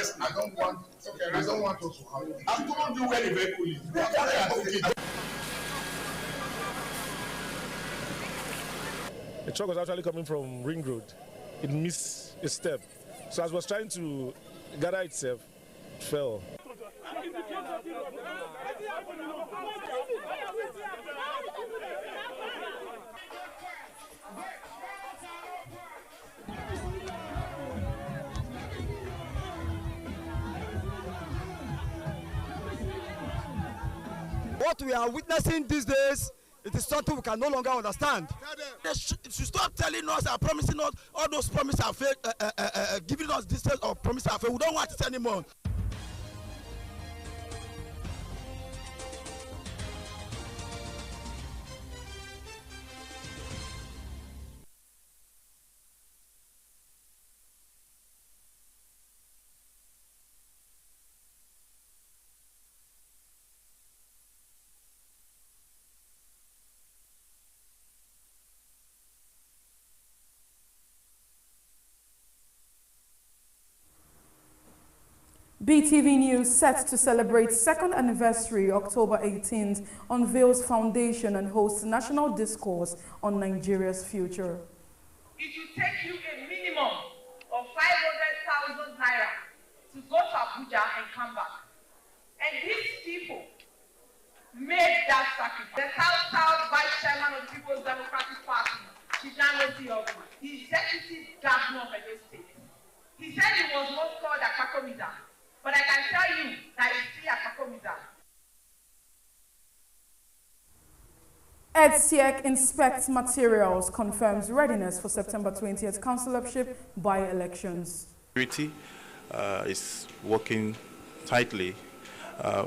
rest. I don't want. Okay, I don't want us to have. I'm going to do very, very coolly. The truck was actually coming from Ring Road. It missed a step. So as it was trying to gather itself, it fell. What we are witnessing these days, it is something we can no longer understand. They should stop telling us and promising us all those promises are fake, giving us this or promises are fake. We don't want it anymore. BeeTv News, set to celebrate second anniversary October 18th, unveils foundation and hosts national discourse on Nigeria's future. It will take you a minimum of 500,000 naira to go to Abuja and come back. And these people made that sacrifice. The South Vice Chairman of the People's Democratic Party, Chijanoti Ogu, the executive governor of Edo State, he said he was once called a Kakomida. But I can tell you that it's still a Kakomida. EDSEC inspects materials, confirms readiness for September 20th councillorship by-elections. Security is working tightly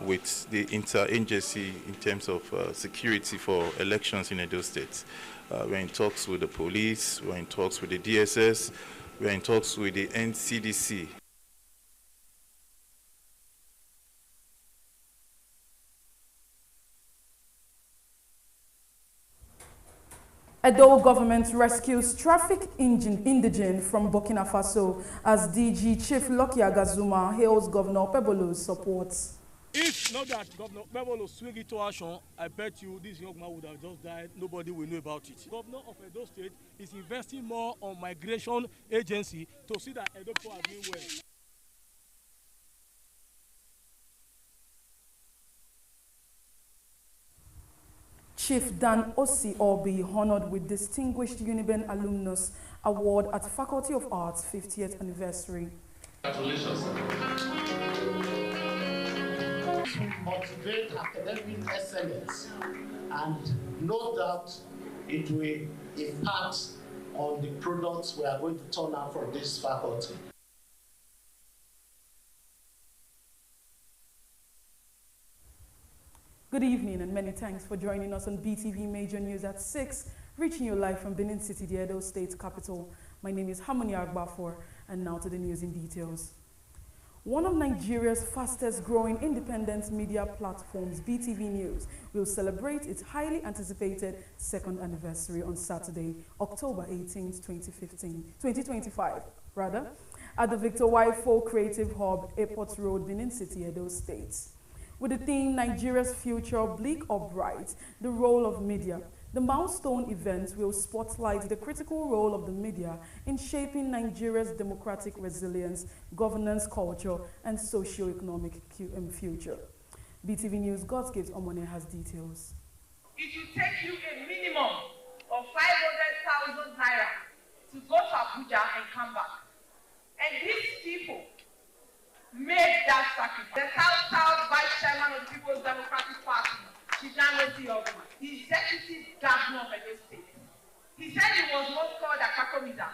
with the interagency in terms of security for elections in Edo State. We're in talks with the police, we're in talks with the DSS, we're in talks with the NCDC. Edo government rescues traffic indigene from Burkina Faso as DG Chief Lucky Agazuma hails Governor Pebolo's support. If not that Governor Pebolo swing it to action, I bet you this young man would have just died. Nobody will know about it. Governor of Edo State is investing more on migration agency to see that Edo people are doing well. Chief Dan Osi Obi honored with Distinguished Uniben Alumnus Award at Faculty of Arts 50th anniversary. Congratulations. To motivate academic excellence, and no doubt it will impact on the products we are going to turn out from this faculty. Good evening and many thanks for joining us on BeeTv Major News at 6, reaching you live from Benin City, the Edo State capital. My name is Harmony Agbafor, and now to the news in details. One of Nigeria's fastest growing independent media platforms, BeeTv News, will celebrate its highly anticipated second anniversary on Saturday, October 18, 2025, at the Victor Waifo Creative Hub, Airport Road, Benin City, Edo State. With the theme Nigeria's Future, Bleak or Bright, the Role of Media, the milestone event will spotlight the critical role of the media in shaping Nigeria's democratic resilience, governance culture, and socio-economic future. BeeTv News' Godsgate Omone has details. It will take you a minimum of 500,000 naira to go to Abuja and come back. And these people made that sacrifice. The South Vice Chairman of the People's Democratic Party, Chijanoti Ogu, the executive governor of Edo State, he said he was once called a Kakomida,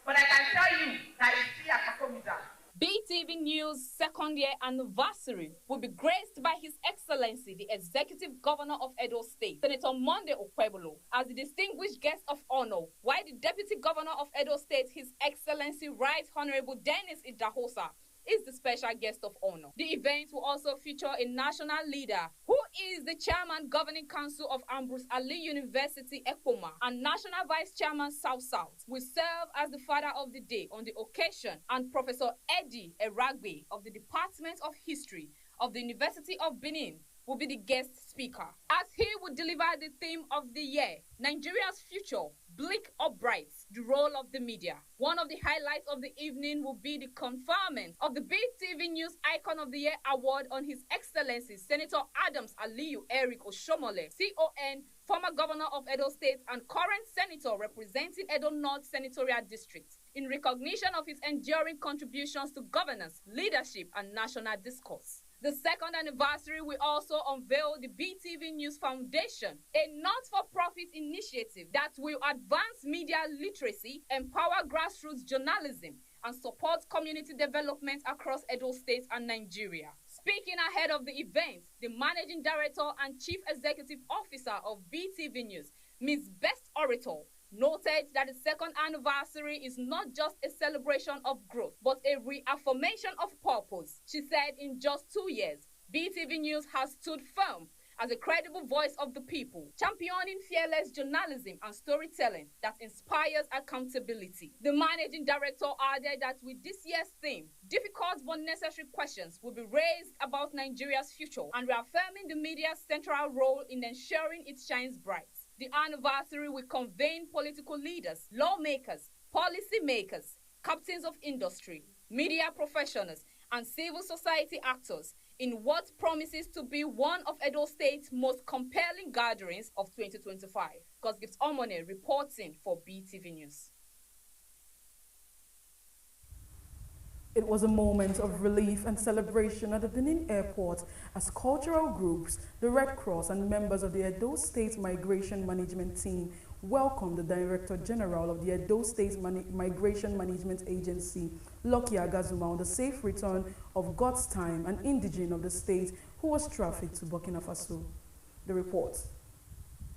but I can tell you that it's still a Kakomida. BeeTv News' second year anniversary will be graced by His Excellency, the Executive Governor of Edo State, Senator Monday Okwebolo, as the distinguished guest of honor, while the Deputy Governor of Edo State, His Excellency Right Honorable Dennis Idahosa, is the special guest of honor. The event will also feature a national leader who is the Chairman Governing Council of Ambrose Ali University, Ekpoma, and National Vice Chairman South-South will serve as the Father of the Day on the occasion, and Professor Eddie Eragbe of the Department of History of the University of Benin will be the guest speaker, as he will deliver the theme of the year, Nigeria's Future, Bleak or Bright, the role of the media. One of the highlights of the evening will be the conferment of the BeeTv News Icon of the Year award on His Excellency Senator Adams Aliyu Eric Oshomole, CON, former governor of Edo State and current senator representing Edo North Senatorial District, in recognition of his enduring contributions to governance, leadership, and national discourse. The second anniversary will also unveil the BeeTv News Foundation, a not-for-profit initiative that will advance media literacy, empower grassroots journalism, and support community development across Edo State and Nigeria. Speaking ahead of the event, the Managing Director and Chief Executive Officer of BeeTv News, Ms. Best Orator, noted that the second anniversary is not just a celebration of growth, but a reaffirmation of purpose. She said in just 2 years, BeeTv News has stood firm as a credible voice of the people, championing fearless journalism and storytelling that inspires accountability. The managing director added that with this year's theme, difficult but necessary questions will be raised about Nigeria's future and reaffirming the media's central role in ensuring it shines bright. The anniversary will convene political leaders, lawmakers, policy makers, captains of industry, media professionals, and civil society actors in what promises to be one of Edo State's most compelling gatherings of 2025. Gosgift Omone reporting for BeeTv News. It was a moment of relief and celebration at the Benin airport as cultural groups, the Red Cross, and members of the Edo State Migration Management Team welcomed the Director General of the Edo State Migration Management Agency, Lucky Agazuma, on the safe return of God's Time, an indigene of the state who was trafficked to Burkina Faso. The report.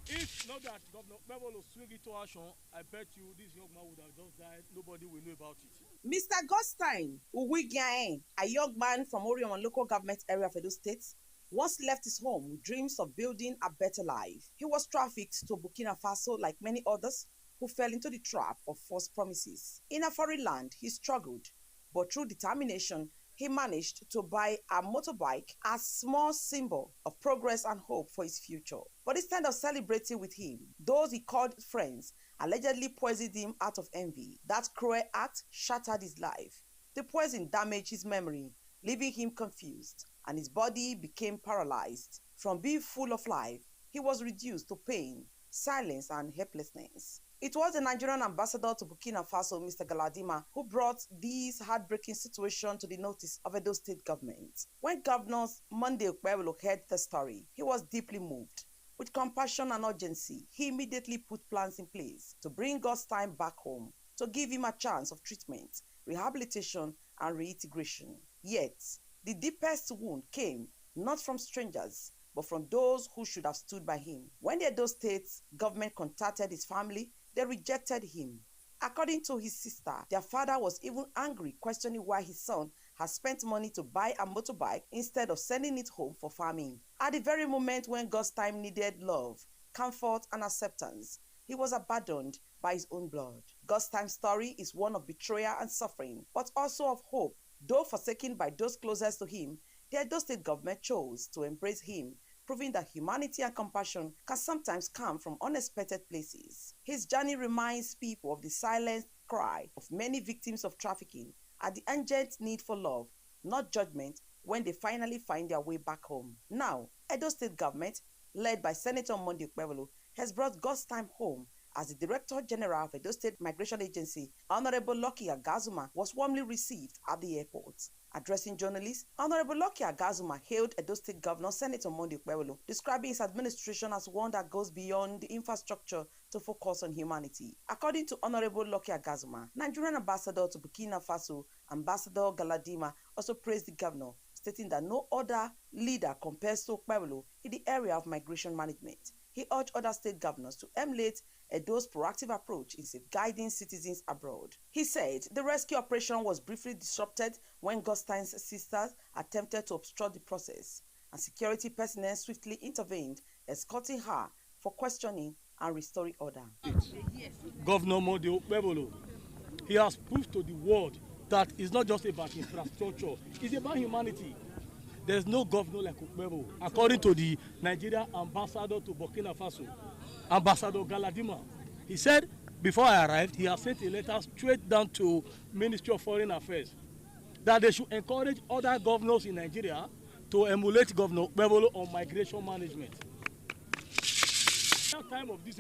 If not that Governor Bevolo swing it to action, I bet you this young man would have just died. Nobody will know about it. Mr. Gostein Uwigiaen, a young man from Orion local government area of Edo State, once left his home with dreams of building a better life. He was trafficked to Burkina Faso like many others who fell into the trap of false promises. In a foreign land, he struggled, but through determination, he managed to buy a motorbike, a small symbol of progress and hope for his future. But instead of celebrating with him, those he called friends allegedly poisoned him out of envy. That cruel act shattered his life. The poison damaged his memory, leaving him confused, and his body became paralyzed. From being full of life, he was reduced to pain, silence, and helplessness. It was the Nigerian ambassador to Burkina Faso, Mr. Galadima, who brought this heartbreaking situation to the notice of Edo State government. When Governor Monday Okpebolo heard the story, he was deeply moved. With compassion and urgency, he immediately put plans in place to bring God's Time back home, to give him a chance of treatment, rehabilitation, and reintegration. Yet, the deepest wound came not from strangers, but from those who should have stood by him. When the Edo State government contacted his family, they rejected him. According to his sister, their father was even angry, questioning why his son had spent money to buy a motorbike instead of sending it home for farming. At the very moment when God's Time needed love, comfort, and acceptance, he was abandoned by his own blood. God's Time story is one of betrayal and suffering, but also of hope. Though forsaken by those closest to him, the Edo State government chose to embrace him, proving that humanity and compassion can sometimes come from unexpected places. His journey reminds people of the silent cry of many victims of trafficking and the urgent need for love, not judgment, when they finally find their way back home. Now, Edo State government, led by Senator Monday Okpebolo, has brought God's Time home as the Director General of Edo State Migration Agency, Honorable Lucky Agazuma, was warmly received at the airport. Addressing journalists, Honorable Lucky Agazuma hailed Edo State Governor Senator Monday Okpebolo, describing his administration as one that goes beyond the infrastructure to focus on humanity. According to Honorable Lucky Agazuma, Nigerian ambassador to Burkina Faso, Ambassador Galadima, also praised the governor, stating that no other leader compares to Okpebolo in the area of migration management. He urged other state governors to emulate Edo's proactive approach in safeguarding citizens abroad. He said the rescue operation was briefly disrupted when God's Time's sisters attempted to obstruct the process. and security personnel swiftly intervened, escorting her for questioning and restoring order. Governor Monday Okpebolo, he has proved to the world that it's not just about infrastructure, it's about humanity. There's no governor like Okpebolo. According to the Nigeria ambassador to Burkina Faso, Ambassador Galadima, he said before I arrived, he has sent a letter straight down to Ministry of Foreign Affairs that they should encourage other governors in Nigeria to emulate Governor Okpebolo on migration management. At the time of this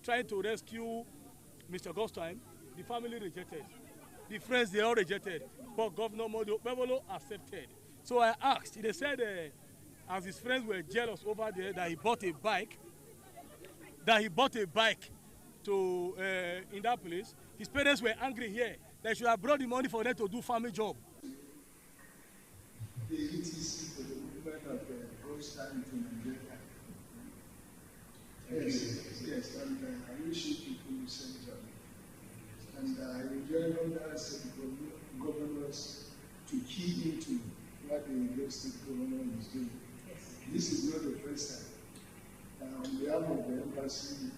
trying to rescue Mr. Gostime, the family rejected. The friends, they all rejected. But Governor Monday Okpebolo accepted. So I asked, they said as his friends were jealous over there that he bought a bike, to in that place. His parents were angry here. They should have brought the money for them to do farming job. The ETC for the movement of Gostime to Nigeria. Yes, and I wish you people the same job. And I enjoy other state governors to key into what the Edo State governor is doing. Yes. This is not the first time. On behalf of the embassy,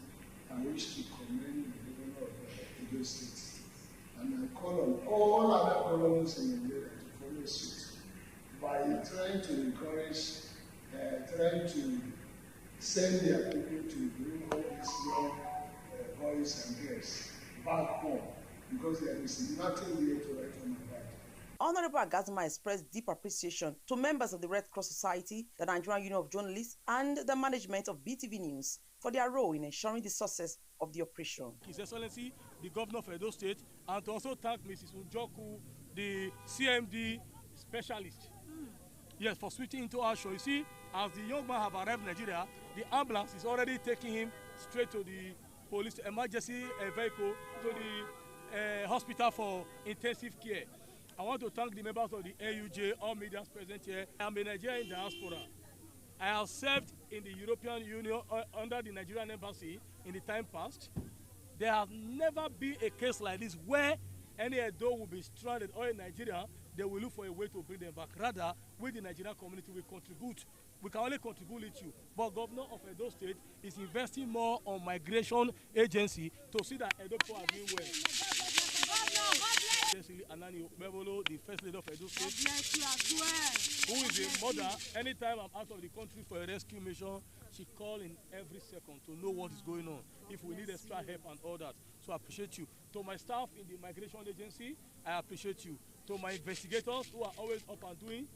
I wish to commend the governor of Edo State. And I call on all other governors in Nigeria to follow suit by trying to encourage, trying to send their people to bring all these young boys and girls back home, because there is nothing here to write on about. Honorable Agazima expressed deep appreciation to members of the Red Cross Society, the Nigerian Union of Journalists, and the management of BeeTv News for their role in ensuring the success of the operation. His Excellency, the Governor of Edo State, and to also thank Mrs. Unjoku, the CMD specialist. Yes, for switching into our show. You see, as the young man have arrived in Nigeria, the ambulance is already taking him straight to the police emergency vehicle, to the hospital for intensive care. I want to thank the members of the AUJ, all media present here. I'm a Nigerian diaspora. I have served in the European Union under the Nigerian embassy in the time past. There has never been a case like this where any Edo will be stranded or in Nigeria, they will look for a way to bring them back. Rather, we, the Nigerian community, will contribute. We can only contribute with you. But Governor of Edo State is investing more on migration agency to see that Edo people are doing well. Anani Okpebolo, the first lady of Edo State, who is a mother. Anytime I'm out of the country for a rescue mission, she calls in every second to know what is going on, if we need extra help and all that. So I appreciate you. To my staff in the migration agency, I appreciate you. To my investigators who are always up and doing,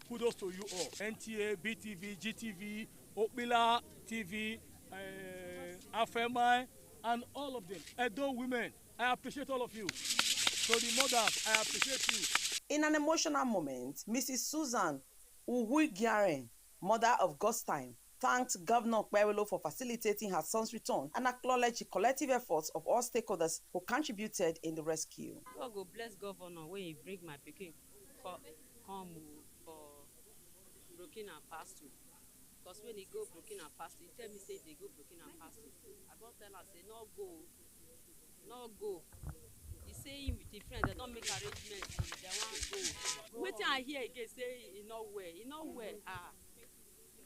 kudos to you all. NTA, BeeTv, GTV, Okpila TV, Afemai, and all of them. Edo women, I appreciate all of you. To the mothers, I appreciate you. In an emotional moment, Mrs. Susan Uhuigiaren, mother of Gostime, thanked Governor Okpebolo for facilitating her son's return and acknowledged the collective efforts of all stakeholders who contributed in the rescue. God go bless Governor when he bring my pikin come for Burkina Faso. Because when he go Burkina Faso, he tell me say they go Burkina Faso. I go tell her say no go. He say him with his friend, they don't make arrangements, they want go. Waiting I hear again say he not well.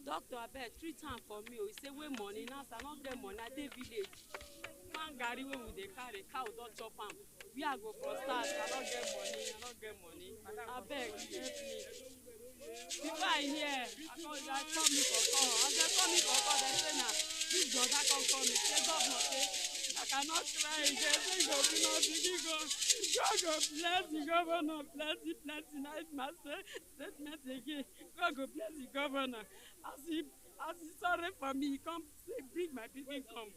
Doctor, I bet 3 times for me. He say, wait money, now I not get money, I dey village. Man carry when we dey carry, cow don't chop am. We are go for start, I don't get money. I beg, help me. Before I hear, I call me for call. As they call me for call, they say, nah, this brother come call me. Say, Governor, say, I cannot cry again. Say, God bless the governor, bless the nice master statement again. God go bless the governor. As he sorry for me, he come say, bring my people come.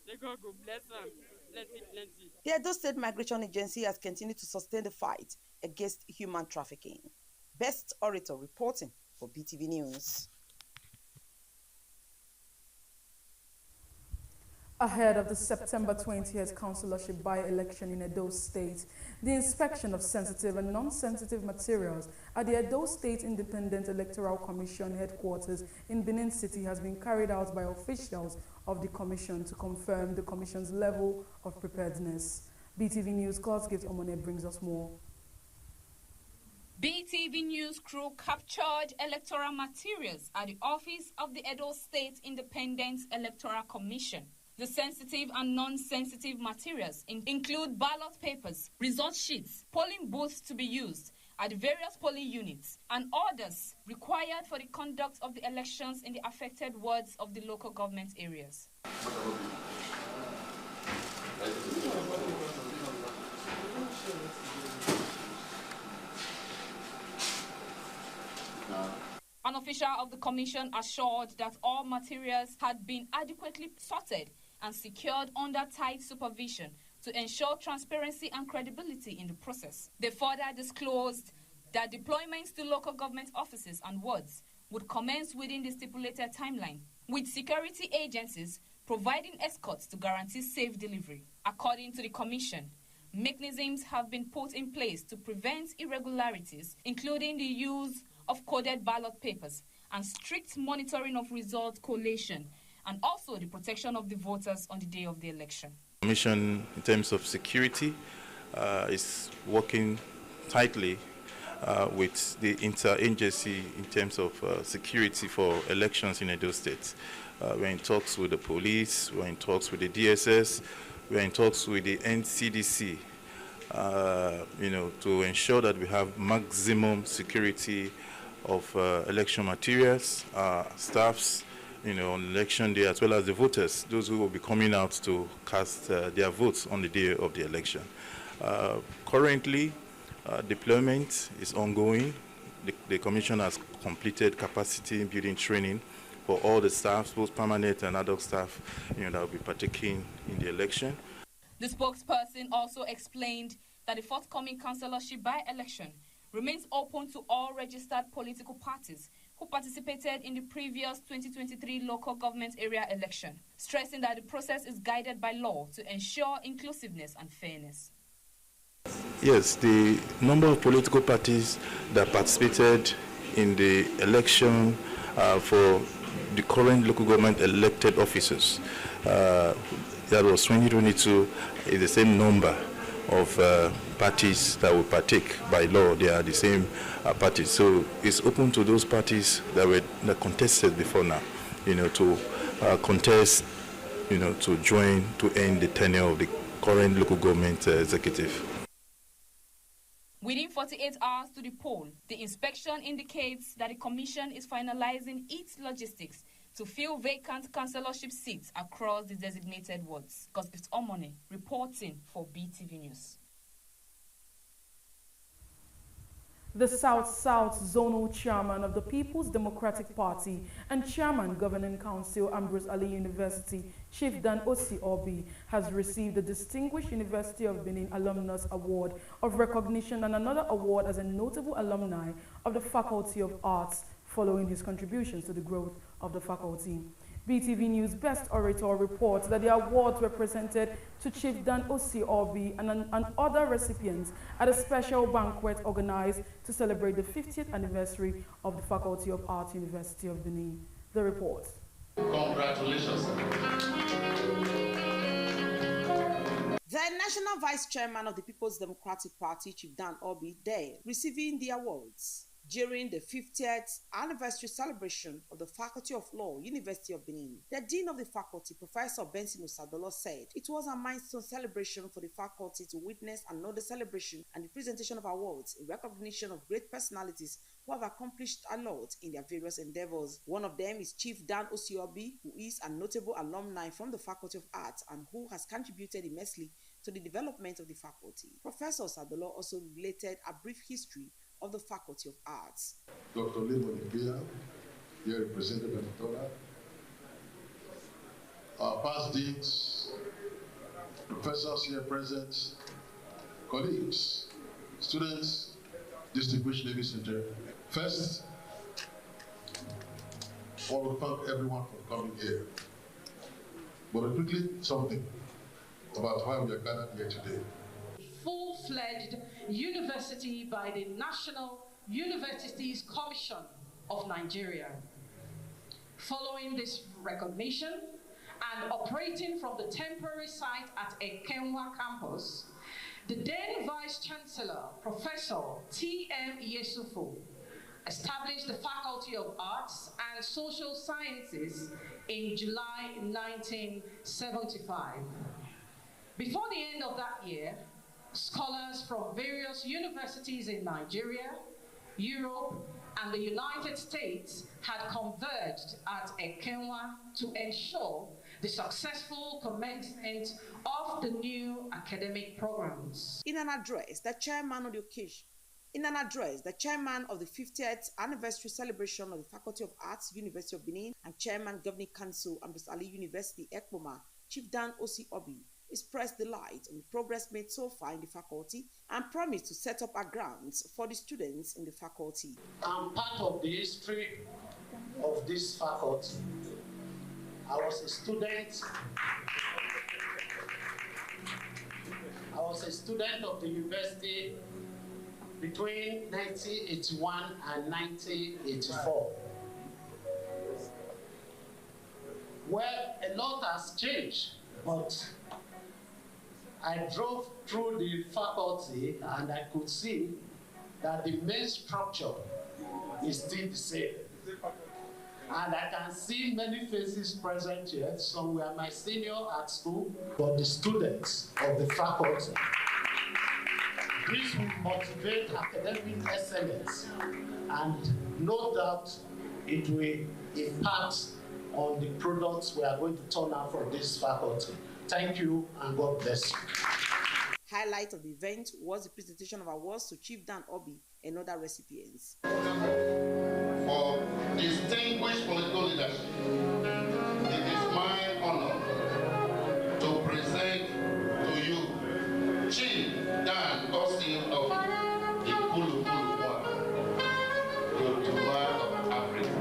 They God go bless them. Plenty. The Edo State Migration Agency has continued to sustain the fight against human trafficking. Best Orator reporting for BeeTv News. Ahead of the September 20th councillorship by-election in Edo State, the inspection of sensitive and non-sensitive materials at the Edo State Independent Electoral Commission headquarters in Benin City has been carried out by officials of the commission to confirm the commission's level of preparedness. BeeTv News' God's Gift Omone brings us more. BeeTv News crew captured electoral materials at the office of the Edo State Independent Electoral Commission. The sensitive and non-sensitive materials include ballot papers, result sheets, polling booths to be used at various polling units, and orders required for the conduct of the elections in the affected wards of the local government areas. An official of the commission assured that all materials had been adequately sorted and secured under tight supervision to ensure transparency and credibility in the process. They further disclosed that deployments to local government offices and wards would commence within the stipulated timeline, with security agencies providing escorts to guarantee safe delivery. According to the commission, mechanisms have been put in place to prevent irregularities, including the use of coded ballot papers and strict monitoring of result collation, and also the protection of the voters on the day of the election. The Commission, in terms of security, is working tightly with the interagency in terms of security for elections in Edo State. We're in talks with the police, we're in talks with the DSS, we're in talks with the NCDC, to ensure that we have maximum security of election materials, staffs, on election day, as well as the voters, those who will be coming out to cast their votes on the day of the election. Currently, deployment is ongoing. The Commission has completed capacity building training for all the staff, both permanent and ad hoc staff, that will be partaking in the election. The spokesperson also explained that the forthcoming councillorship by-election remains open to all registered political parties who participated in the previous 2023 local government area election, stressing that the process is guided by law to ensure inclusiveness and fairness. Yes, the number of political parties that participated in the election for the current local government elected officers, that was 2022, is the same number of parties that will partake. By law. They are the same parties. So it's open to those parties that contested before now, to contest, to join to end the tenure of the current local government executive. Within 48 hours to the poll, the inspection indicates that the Commission is finalizing its logistics to fill vacant councillorship seats across the designated wards. Gospel Omone reporting for BeeTv News. The South-South Zonal Chairman of the People's Democratic Party and Chairman Governing Council Ambrose Ali University, Chief Dan Osi Obi, has received the Distinguished University of Benin Alumnus Award of Recognition and another award as a notable alumni of the Faculty of Arts following his contributions to the growth of the faculty. BeeTv News Best Orator reports that the awards were presented to Chief Dan Osi Obi and other recipients at a special banquet organized to celebrate the 50th anniversary of the Faculty of Arts, University of Benin. The report. Congratulations. The National Vice Chairman of the People's Democratic Party, Chief Dan Obi, there receiving the awards. During the 50th anniversary celebration of the Faculty of Law, University of Benin, the Dean of the Faculty, Professor Benson Osadolo, said it was a milestone celebration for the faculty to witness another celebration and the presentation of awards in recognition of great personalities who have accomplished a lot in their various endeavors. One of them is Chief Dan Osi Obi, who is a notable alumni from the Faculty of Arts and who has contributed immensely to the development of the faculty. Professor Osadolo also related a brief history of the Faculty of Arts. Dr. Limon Ibia, here represented by Victoria, our past deans, professors here present, colleagues, students, distinguished ladies and gentlemen. First, I want to thank everyone for coming here. But quickly, something about why we are gathered here today. Full-fledged university by the National Universities Commission of Nigeria. Following this recognition and operating from the temporary site at Ekenwa campus, The then Vice Chancellor, Professor T.M. Yesufu, established the Faculty of Arts and Social Sciences in July 1975. Before the end of that year, scholars from various universities in Nigeria, Europe, and the United States had converged at Ekenwa to ensure the successful commencement of the new academic programs. In an address, the chairman of the occasion, the chairman of the 50th anniversary celebration of the Faculty of Arts, University of Benin, and chairman Governing Council, Ambrose Ali University, Ekpoma, Chief Dan Osi Obi, expressed delight on the progress made so far in the faculty and promised to set up a grounds for the students in the faculty. I'm part of the history of this faculty. I was a student of the university between 1981 and 1984. Well, a lot has changed, but I drove through the faculty and I could see that the main structure is still the same. And I can see many faces present here. Some were my senior at school, but the students of the faculty. This will motivate academic excellence, and no doubt it will impact on the products we are going to turn out from this faculty. Thank you, and God bless you. Highlight of the event was the presentation of awards to Chief Dan Obi and other recipients. For distinguished political leadership, it is my honor to present to you Chief Dan Obi of the Kulu of Africa.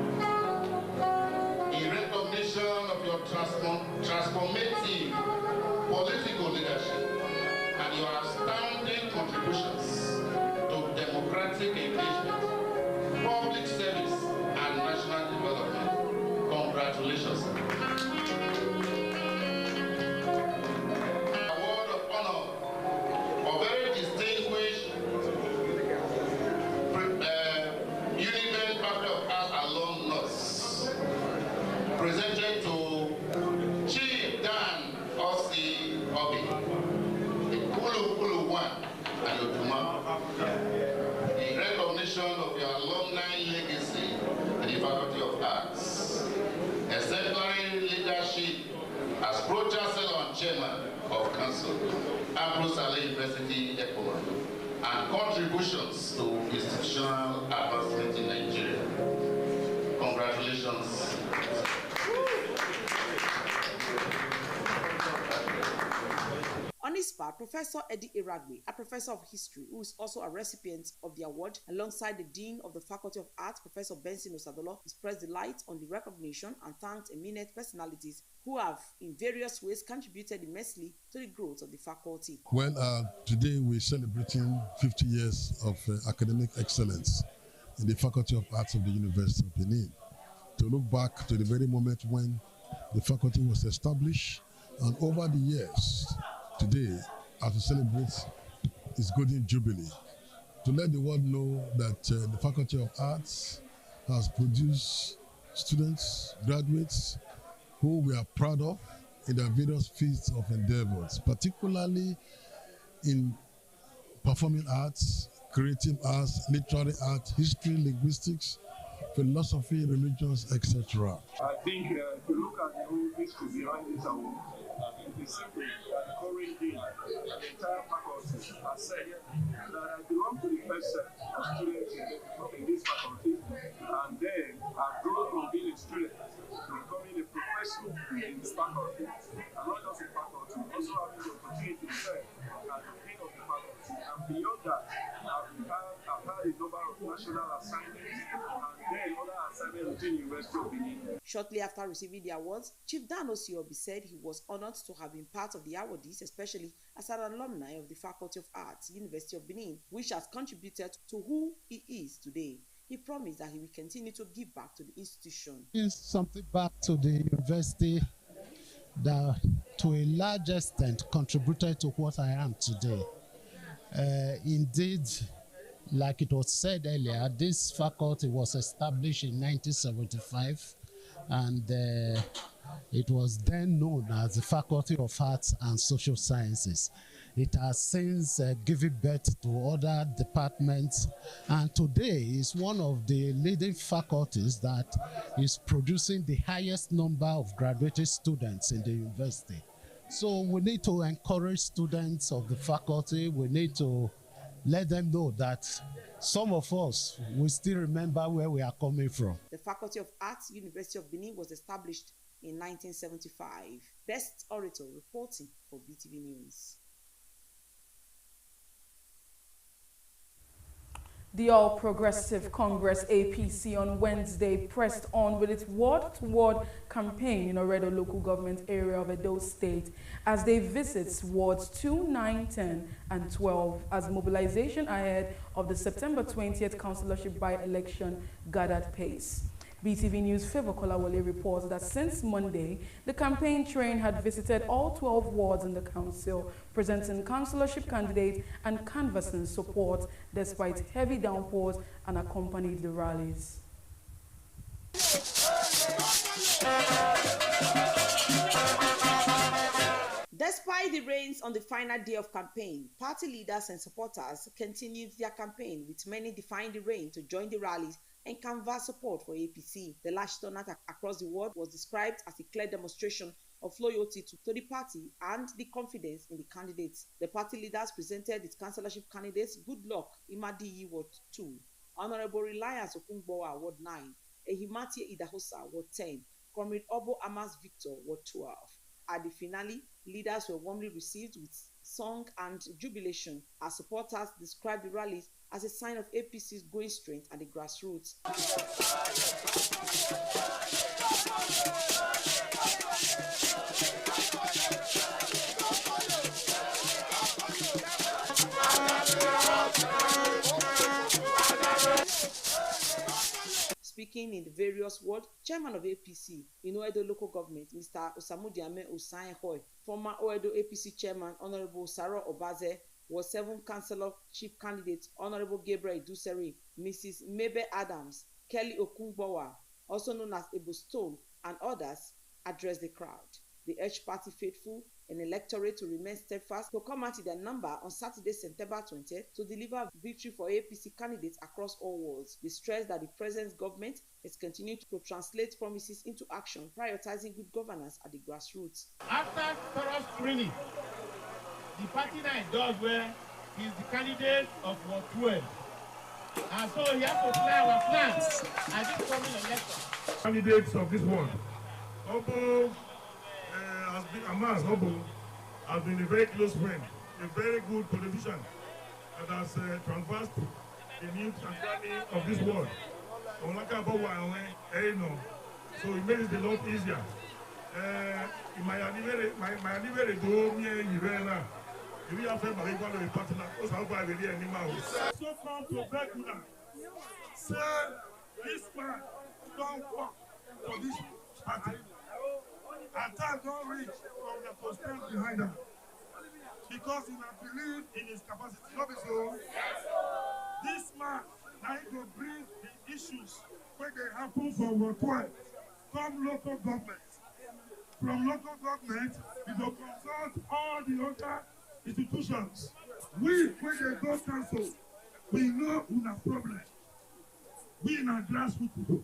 In recognition of your transformative political leadership and your astounding contributions to democratic engagement, public service, and national development. Congratulations. Award of honor for very distinguished Univen Faculty of Arts alumnus, presented to Chief Dan Osi Obi, the Kulu 1 and Yotuma. In recognition of your alumni legacy in the Faculty of Arts, exemplary leadership as Pro-Chancellor and Chairman of Council, Ambrose Ali University, Ekpoma, and contributions to institutional advancement in Nigeria. Congratulations. On his part, Professor Eddie Iragbe, a professor of history who is also a recipient of the award, alongside the Dean of the Faculty of Arts, Professor Benson Osadolo, expressed delight on the recognition and thanked eminent personalities who have, in various ways, contributed immensely to the growth of the faculty. Well, today we're celebrating 50 years of academic excellence in the Faculty of Arts of the University of Benin. To look back to the very moment when the faculty was established, and over the years, today, as we celebrate its Golden Jubilee, to let the world know that the Faculty of Arts has produced students, graduates, who we are proud of in their various fields of endeavors, particularly in performing arts, creative arts, literary arts, history, linguistics, philosophy, religions, etc. I think if you look at the whole history behind this award, it is simply encouraging the entire faculty. I said that I belong to the first set of students in this faculty, and then I've grown from being a student to becoming a professor in the faculty, and not just a faculty, also having the opportunity to serve as the dean of the faculty. And beyond that, I've had a number of national assignments and then other assignments within the University of Benin. Shortly after receiving the awards, Chief Dan Osi Obi said he was honored to have been part of the awardees, especially as an alumni of the Faculty of Arts, University of Benin, which has contributed to who he is today. He promised that he will continue to give back to the institution. It's something back to the university that to a large extent contributed to what I am today. Indeed, like it was said earlier, this faculty was established in 1975, and it was then known as the Faculty of Arts and Social Sciences. It has since given birth to other departments, and today is one of the leading faculties that is producing the highest number of graduated students in the university. So we need to encourage students of the faculty. We need to let them know that some of us will still remember where we are coming from. The Faculty of Arts, University of Benin, was established in 1975. Best Orator reporting for BeeTv News. The All Progressive Congress APC on Wednesday pressed on with its ward-to-ward campaign in Oredo local government area of Edo State as they visit wards 2, 9, 10, and 12 as mobilization ahead of the September 20th councillorship by-election gathered pace. BeeTv News' Favor Kolawole reports that since Monday, the campaign train had visited all 12 wards in the council, presenting councillorship candidates and canvassing support despite heavy downpours and accompanied the rallies. Despite the rains on the final day of campaign, party leaders and supporters continued their campaign, with many defying the rain to join the rallies and canvass support for APC. The large turnout across the world was described as a clear demonstration of loyalty to the party and the confidence in the candidates. The party leaders presented its councillorship candidates Goodluck Imadiyi Ward 2, Honorable Reliance Okungbowa Ward 9, Ehimati Idahosa Ward 10, Comrade Obo Amas Victor Ward 12. At the finale, leaders were warmly received with song and jubilation as supporters described the rallies as a sign of APC's growing strength at the grassroots. Speaking in the various wards, Chairman of APC in Oedo local government, Mr. Osamudiame Osaenhoy, former Oedo APC Chairman, Honorable Sarah Obaze, was 7 councillorship candidates, Honorable Gabriel Iduseri, Mrs. Mebe Adams, Kelly Okungbowa, also known as Ebo Stone, and others, addressed the crowd. They urged party faithful and electorate to remain steadfast to come out in their number on Saturday, September 20th, to deliver victory for APC candidates across all wards. They stressed that the present government is continuing to translate promises into action, prioritizing good governance at the grassroots. After thorough screening, the party that endorsed where he is the candidate of Ward 12. And so he has to play our plans at this coming election. Candidates of this one, Obo has been Amas Obo has been a very close friend, a very good politician that has traversed the new journey of this world. So it makes it a lot easier. My anniversary do me Irena. We have a partner. Also, I really animal. So come to Bekuna. Say this man don't work for this party. And time don't reach from the constraint behind him. Because he not believe in his capacity. Not so. This man now he will bring the issues when they happen for Ward 12 from local government. From local government, it will consult all the other institutions. We, when they go council, we know we have problem. We in our grassroots people.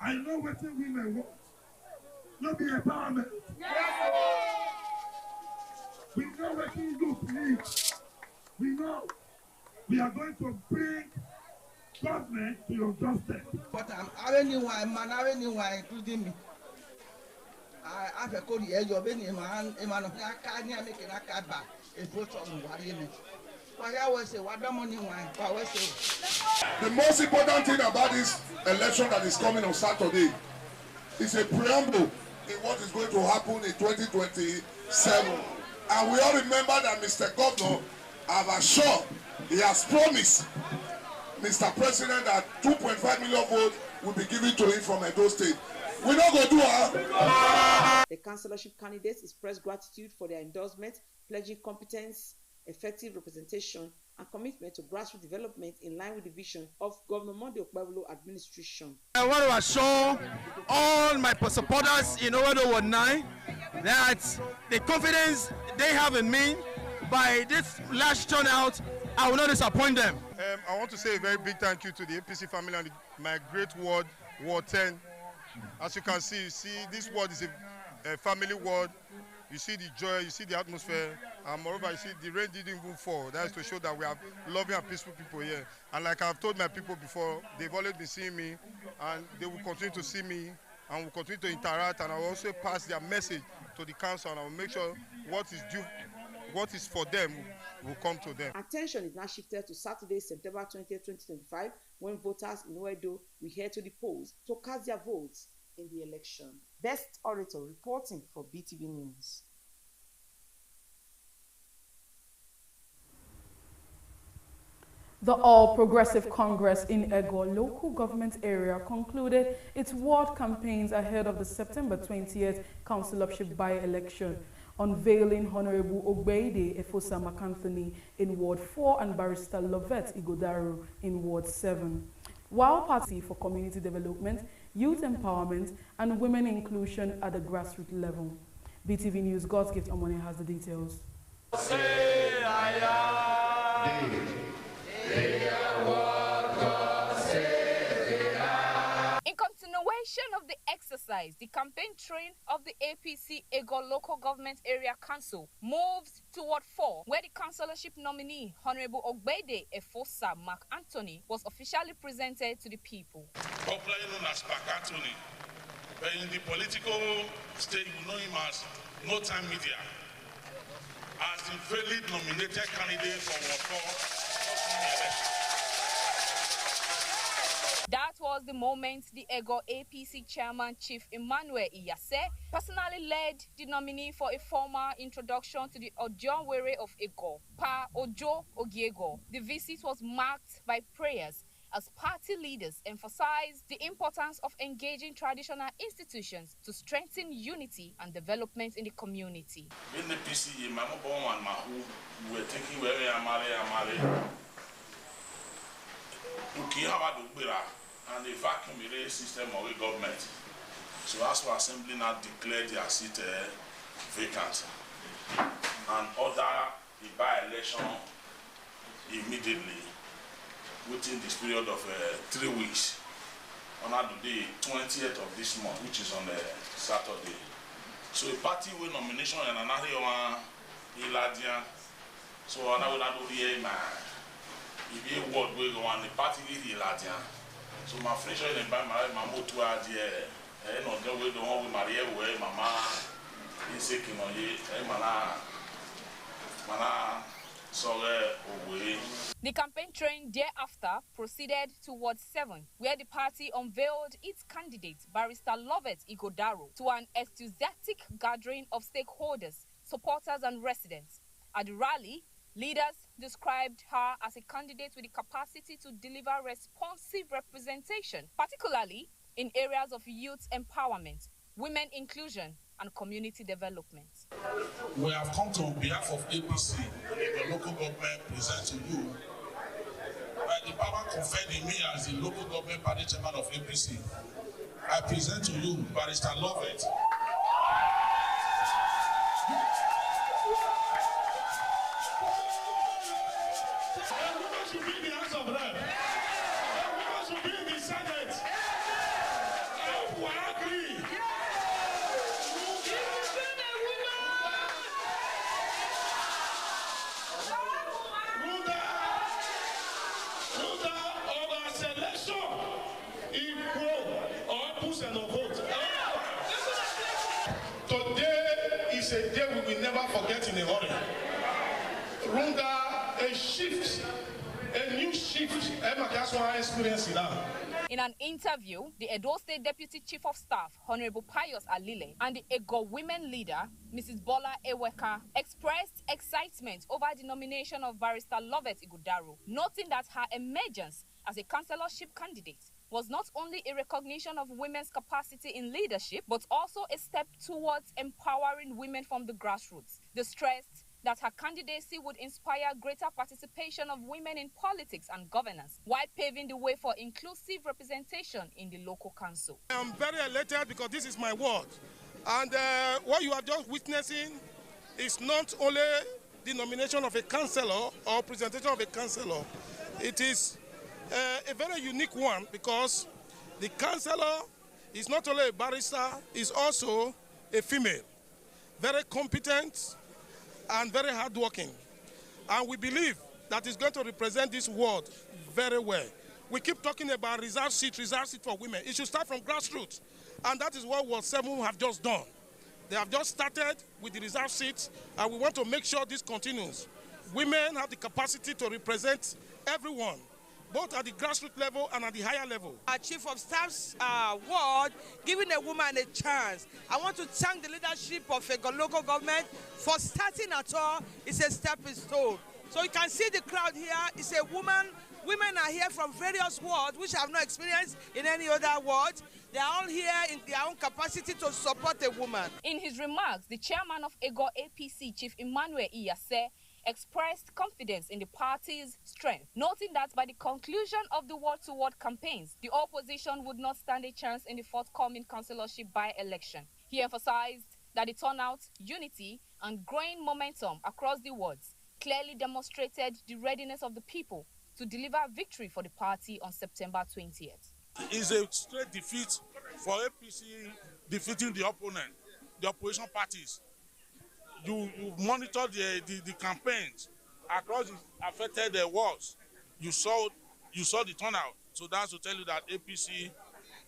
I know what women want. Not be empowerment. We know what youth need. We know we are going to bring government to your doorstep. But anyone, including me. I have a code here, you're being a man of Nakanya making a card back, a photo of what in it. But I always say, what the money wine, I always say. The most important thing about this election that is coming on Saturday is a preamble in what is going to happen in 2027. And we all remember that Mr. Governor have assured, he has promised Mr. President that 2.5 million votes will be given to him from Edo State. We're not going to do The councillorship candidates expressed gratitude for their endorsement, pledging competence effective representation, and commitment to grassroots development in line with the vision of Governor Monday Okpebholo administration. I want to assure all my supporters in Owedo Ward 9 that the confidence they have in me, by this large turnout, I will not disappoint them. I want to say a very big thank you to the APC family and my great ward, Ward 10. As you can see, this ward is a family ward. You see the joy, you see the atmosphere, and moreover, you see the rain didn't even fall. That is to show that we have loving and peaceful people here. And like I've told my people before, they've always been seeing me, and they will continue to see me, and will continue to interact, and I will also pass their message to the council, and I will make sure what is due, what is for them will come to them. Attention is now shifted to Saturday, September 20, 2025, when voters in Owedo will head to the polls to cast their votes in the election. Best Orator reporting for BeeTv News. The All Progressive Congress in Ego local government area concluded its ward campaigns ahead of the September 20th councillorship by-election, unveiling Honorable Ogbeide Efosa McAnthony in Ward 4 and Barrister Lovett Igodaru in Ward 7. While Party for Community Development, Youth Empowerment and Women Inclusion at the grassroots level. BeeTv News' God's Gift Omone has the details. In continuation of the exercise, the campaign train of the APC Ego Local Government Area Council moved to Ward 4, where the councillorship nominee, Honorable Ogbeide Efosa McAnthony, was officially presented to the people. Popularly known as McAnthony, but in the political state, you know him as No Time Media, as the valid nominated candidate for Ward 4. That was the moment the Ego APC chairman, Chief Emmanuel Iyase, personally led the nominee for a formal introduction to the Ojonwere of Ego, Pa Ojo Ogiego. The visit was marked by prayers as party leaders emphasized the importance of engaging traditional institutions to strengthen unity and development in the community. In the PCA, my mom and my who were thinking where I marry. And the vacuum relay system of the government. So as for assembly now declared their seat vacant and order the by-election immediately within this period of 3 weeks on the 20th of this month, which is on Saturday. So a party with nomination and another one Iladian. So another do the if you word we go on the party with Iladian. So my friend is by my motor idea. No girl we don't want marry away mama is sick on ye mana so away. The campaign train thereafter proceeded to Ward 7, where the party unveiled its candidate, Barrister Lovett Igodaru, to an enthusiastic gathering of stakeholders, supporters and residents. At the rally, leaders described her as a candidate with the capacity to deliver responsive representation, particularly in areas of youth empowerment, women inclusion, and community development. We have come to, on behalf of APC, the local government, present to you the power conferred in me as the local government party chairman of APC. I present to you Barrister Lovett. A day we will never forget in a hurry. Runda, a shift, a new shift. That's what I experienced now. In an interview, the Edo State Deputy Chief of Staff, Honorable Pius Alile, and the Ego women leader, Mrs. Bola Eweka, expressed excitement over the nomination of Barrister Lovett Igodaru, noting that her emergence as a councillorship candidate was not only a recognition of women's capacity in leadership, but also a step towards empowering women from the grassroots. They stressed that her candidacy would inspire greater participation of women in politics and governance, while paving the way for inclusive representation in the local council. I'm very elated because this is my ward. And what you are just witnessing is not only the nomination of a councillor or presentation of a councillor. It is a very unique one because the councillor is not only a barrister, is also a female, very competent and very hardworking. And we believe that is going to represent this ward very well. We keep talking about reserve seat for women. It should start from grassroots. And that is what Ward 7 have just done. They have just started with the reserve seats, and we want to make sure this continues. Women have the capacity to represent everyone, both at the grassroots level and at the higher level. Our Chief of Staff's ward, giving a woman a chance. I want to thank the leadership of a local government for starting at all. It's a stepping stone. So you can see the crowd here. It's a woman. Women are here from various wards, which have no experience in any other ward. They are all here in their own capacity to support a woman. In his remarks, the chairman of Ego APC, Chief Emmanuel Iyase, expressed confidence in the party's strength, noting that by the conclusion of the ward-to-ward campaigns, the opposition would not stand a chance in the forthcoming councillorship by-election. He emphasized that the turnout, unity, and growing momentum across the wards clearly demonstrated the readiness of the people to deliver victory for the party on September 20th. It's a straight defeat for APC defeating the opponent, the opposition parties. You monitor the campaigns across the affected wards. You saw the turnout. So that's to tell you that APC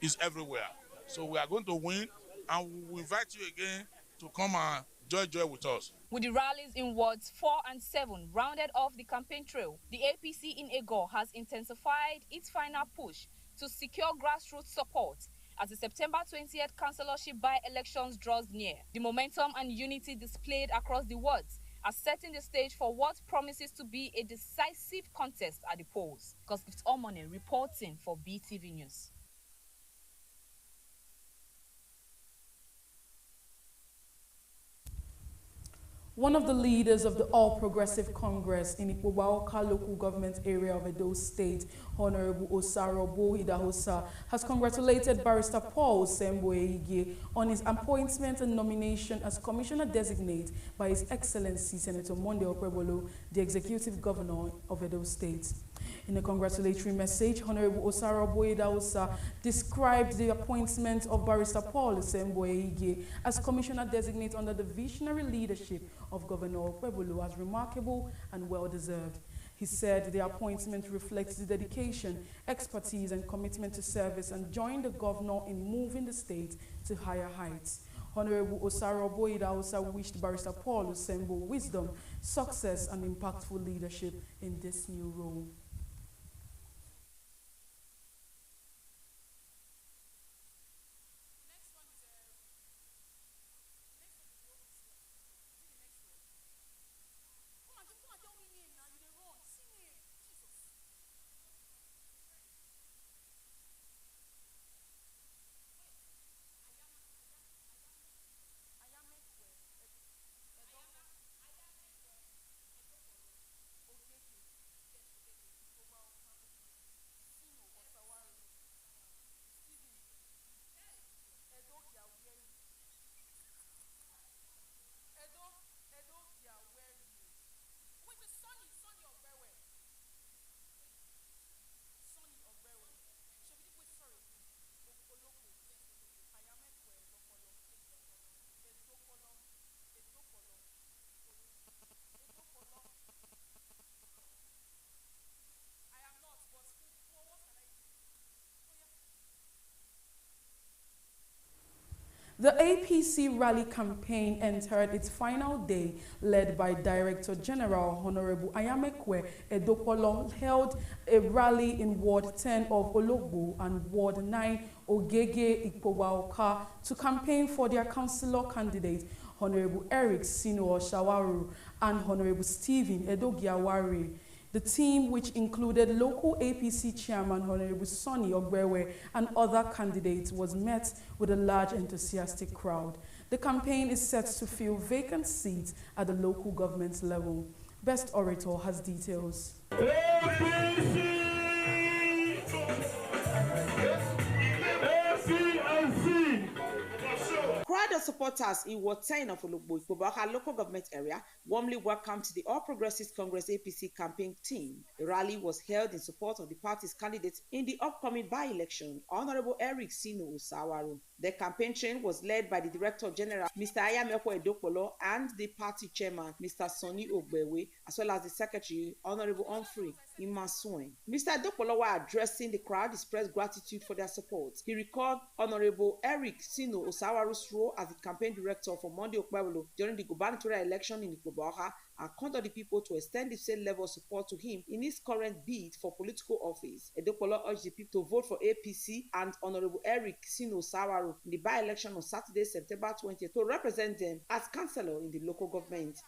is everywhere. So we are going to win, and we invite you again to come and joy with us. With the rallies in wards 4 and 7 rounded off the campaign trail, the APC in Ego has intensified its final push to secure grassroots support as the September 20th councillorship by-elections draws near. The momentum and unity displayed across the wards are setting the stage for what promises to be a decisive contest at the polls. Gospel Omone reporting for BeeTv News. One of the leaders of the All Progressive Congress in Ikpobaoka local government area of Edo State, Honorable Osarobo Idahosa, has congratulated Barrister Paul Semboeige on his appointment and nomination as Commissioner Designate by His Excellency Senator Monday Okpebholo, the Executive Governor of Edo State. In a congratulatory message, Honorable Osarobo Idahosa described the appointment of Barrister Paul Semboeige as Commissioner Designate under the visionary leadership of Governor Okpebholo as remarkable and well-deserved. He said the appointment reflects the dedication, expertise, and commitment to service and joined the governor in moving the state to higher heights. Honorable Osarobo Idahosa wished Barrister Paul Sembo wisdom, success, and impactful leadership in this new role. The APC rally campaign entered its final day, led by Director General Honorable Ayamekwe Edopolo, held a rally in Ward 10 of Ologbo and Ward 9 Ogege Ikpobaoka to campaign for their councillor candidate, Honorable Eric Sino Shawaru and Honorable Stephen Edogiawari. The team, which included local APC chairman Honorable Sonny Ogbewe and other candidates, was met with a large enthusiastic crowd. The campaign is set to fill vacant seats at the local government level. Best Orator has details. Crowd of supporters in Ward 10 of Olugbo, Ikpoboaka local government area warmly welcomed the All Progressives Congress APC campaign team. The rally was held in support of the party's candidate in the upcoming by-election, Honorable Eric Sino Osawaru. The campaign train was led by the Director General, Mr. Ayameko Edokpolo, and the party chairman, Mr. Sonny Ogbewe, as well as the Secretary, Honorable Humphrey Imasuen. Mr. Edokpolo, while addressing the crowd, expressed gratitude for their support. He recalled Honorable Eric Sino Osawaru's role as the campaign director for Monday Okpebolo during the gubernatorial election in Ikpoboaka and called on the people to extend the same level of support to him in his current bid for political office. Edokpolo urged the people to vote for APC and Honorable Eric Sino Osawaru in the by-election on Saturday, September 20th, to represent them as councillor in the local government.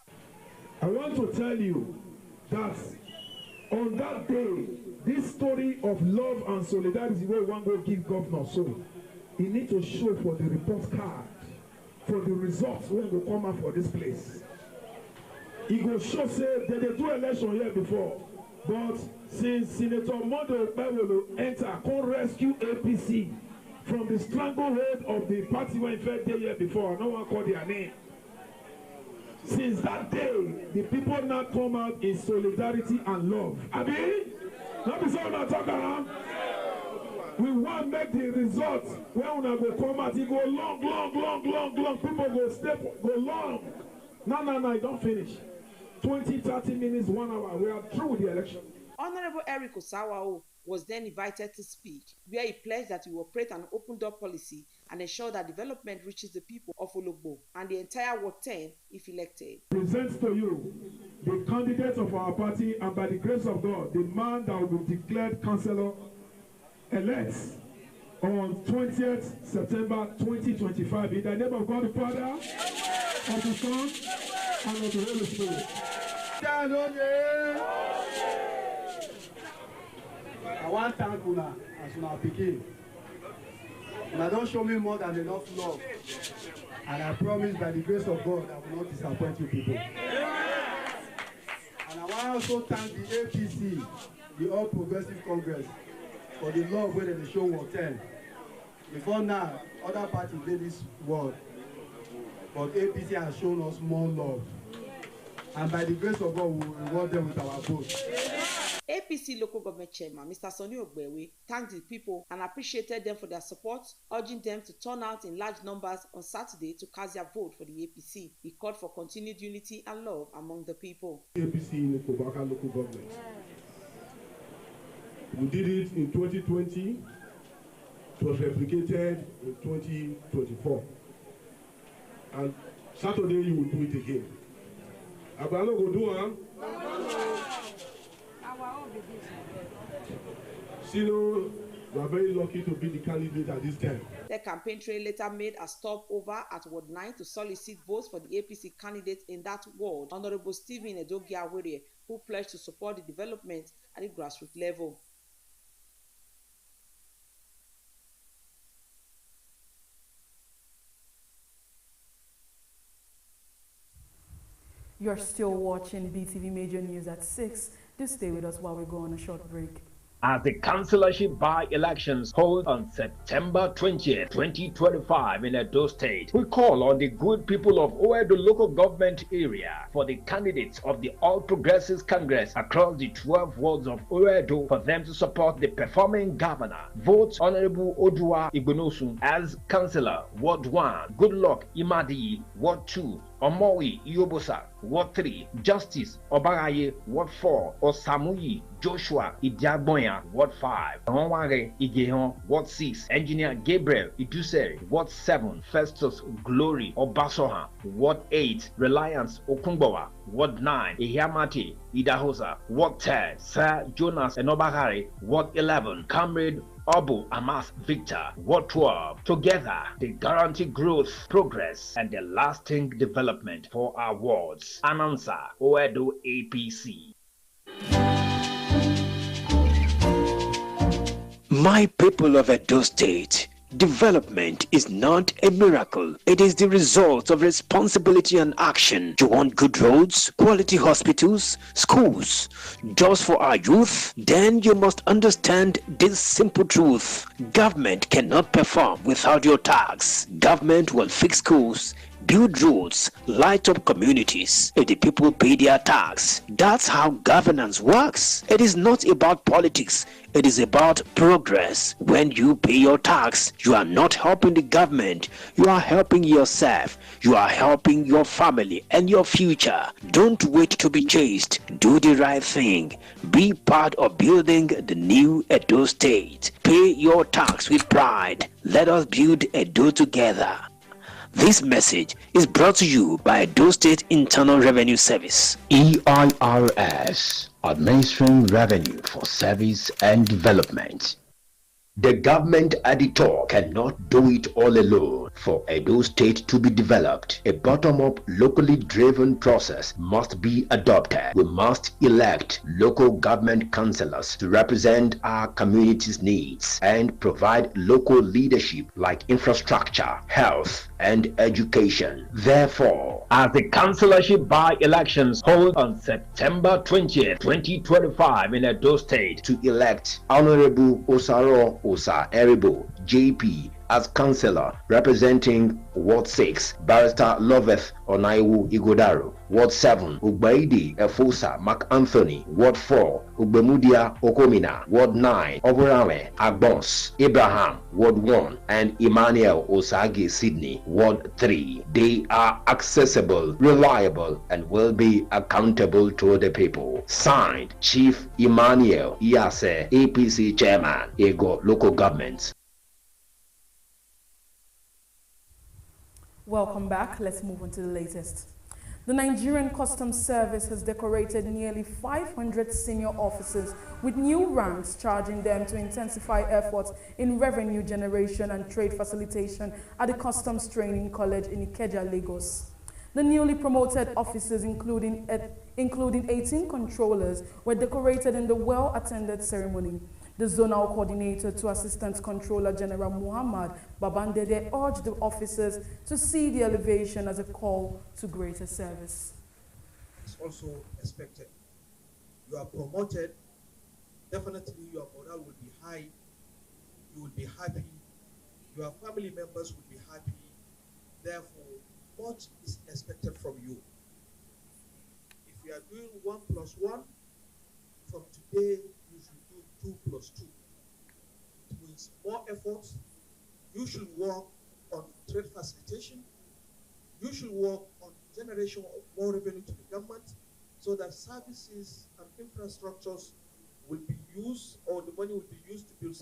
I want to tell you that on that day, this story of love and solidarity where one go give governor, so he need to show for the report card, for the results when we come out for this place. He go show say that they do election here before, but since Senator Monday Okpebolo enter, come rescue APC from the stranglehold of the party when fed day here before. No one called their name. Since that day, the people now come out in solidarity and love. Abi, not be so not talk around. We want to make the result when we go come out. It go long. People go step, go long. No, don't finish. 20-30 minutes, 1 hour. We are through with the election. Honorable Eric Osawaru was then invited to speak, where he pledged that he will operate an open-door policy and ensure that development reaches the people of Olugbo and the entire Ward 10 if elected. Presents to you the candidate of our party, and by the grace of God, the man that will be declared councillor-elect on 20th September 2025. In the name of God the Father, of the Son, and of the Holy Spirit. I want to thank Una as Una pikin. Una don't show me more than enough love. And I promise by the grace of God I will not disappoint you people. And I want to also thank the APC, the All Progressive Congress, for the love where they show Ward 10. Before now, other parties did this world, but APC has shown us more love. And by the grace of God, we will reward them with our vote. APC local government chairman, Mr. Sonny Ogbewe, thanked the people and appreciated them for their support, urging them to turn out in large numbers on Saturday to cast their vote for the APC. He called for continued unity and love among the people. APC in the Ikpoboaka local government. We did it in 2020. It was replicated in 2024. And Saturday you will do it again. Abano go do am. Sino, we are very lucky to be the candidate at this time. The campaign trail later made a stopover at Ward 9 to solicit votes for the APC candidate in that ward, Honorable Stephen Edogiawere, who pledged to support the development at the grassroots level. You're still watching BeeTv Major News at 6. Do stay with us while we go on a short break. As the councillorship by-elections hold on September 20th, 2025 in Edo State, we call on the good people of Oedo local government area for the candidates of the All Progressives Congress across the 12 wards of Oedo for them to support the performing governor. Vote Honorable Odua Igbonosun as councillor, Ward 1, Goodluck Imadi, Ward 2, Omowi Iyobosa, Ward 3, Justice Obaraye, Ward 4, Osamuyi Joshua Idiagbonya, Ward 5, Onware Igehan, Ward 6, Engineer Gabriel Iduseri, Ward 7, Festus Glory Obasohan, Ward 8, Reliance Okungbowa, Ward 9, Ihiamati Idahosa, Ward 10, Sir Jonas Enobahari, Ward 11, Comrade Obu Amas Victor, Ward 12. Together, they guarantee growth, progress, and the lasting development for our wards. Announcer, Oedo APC. My people of Edo State, Development is not a miracle. It is the result of responsibility and action. You want good roads, quality hospitals, schools, jobs for our youth? Then you must understand this simple truth. Government cannot perform without your tax. Government will fix schools, build roads, light up communities if the people pay their tax. That's how governance works. It is not about politics. It is about progress. When you pay your tax, you are not helping the government. You are helping yourself. You are helping your family and your future. Don't wait to be chased. Do the right thing. Be part of building the new Edo State. Pay your tax with pride. Let us build Edo together. This message is brought to you by Edo State Internal Revenue Service. EIRS, Administering Revenue for Service and Development. The government editor cannot do it all alone. For Edo State to be developed, a bottom-up, locally driven process must be adopted. We must elect local government councillors to represent our community's needs and provide local leadership like infrastructure, health, and education. Therefore, as the councillorship by-elections hold on September 20th, 2025 in Edo State to elect Honorable Osaro Osa Eribo, JP, as councillor representing Ward 6, Barrister Loveth Onaiwu Igodaro, Ward 7, Ugbaidi Efosa Mark Anthony, Ward 4, Ugbemudia Okomina, Ward 9, Oborame Agbons, Abraham, Ward 1, and Emmanuel Osagi Sydney, Ward 3. They are accessible, reliable, and will be accountable to the people. Signed, Chief Emmanuel Iyase, APC Chairman, Ego Local Government. Welcome back. Let's move on to the latest. The Nigerian Customs Service has decorated nearly 500 senior officers with new ranks, charging them to intensify efforts in revenue generation and trade facilitation at the Customs Training College in Ikeja, Lagos. The newly promoted officers, including 18 controllers, were decorated in the well-attended ceremony. The zonal coordinator to Assistant Controller General Muhammad Babandede urged the officers to see the elevation as a call to greater service. It's also expected. You are promoted, definitely your morale will be high, you will be happy, your family members will be happy, therefore much is expected from you. If you are doing 1 + 1, from today you should do 2 + 2. It means more efforts. You should work on trade facilitation. You should work on generation of more revenue to the government so that services and infrastructures will be used, or the money will be used to build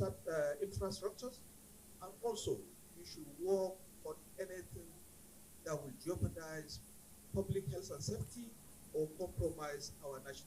infrastructures. And also, you should work on anything that will jeopardize public health and safety or compromise our national.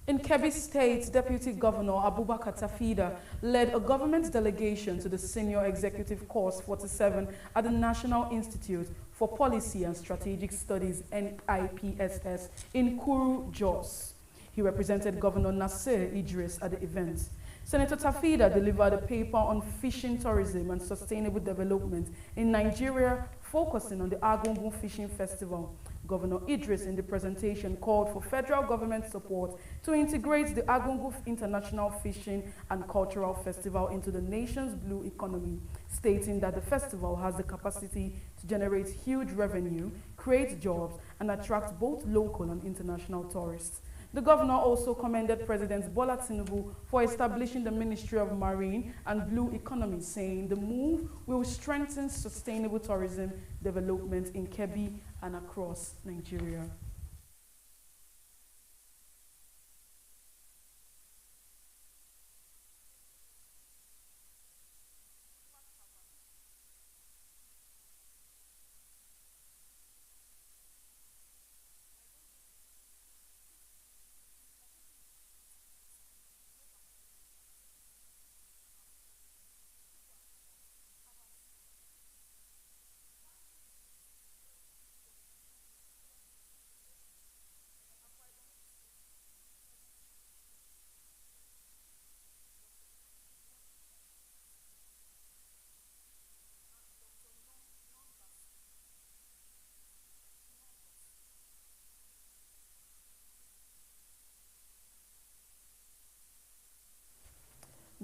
In Kebbi State, Deputy Governor Abubakar Tafida led a government delegation to the Senior Executive Course 47 at the National Institute for Policy and Strategic Studies, NIPSS, in Kuru, Jos. He represented Governor Nasir Idris at the event. Senator Tafida delivered a paper on fishing tourism and sustainable development in Nigeria, focusing on the Agungun Fishing Festival. Governor Idris in the presentation called for federal government support to integrate the Agungu International Fishing and Cultural Festival into the nation's blue economy, stating that the festival has the capacity to generate huge revenue, create jobs, and attract both local and international tourists. The governor also commended President Bola Tinubu for establishing the Ministry of Marine and Blue Economy, saying the move will strengthen sustainable tourism development in Kebbi and across Nigeria.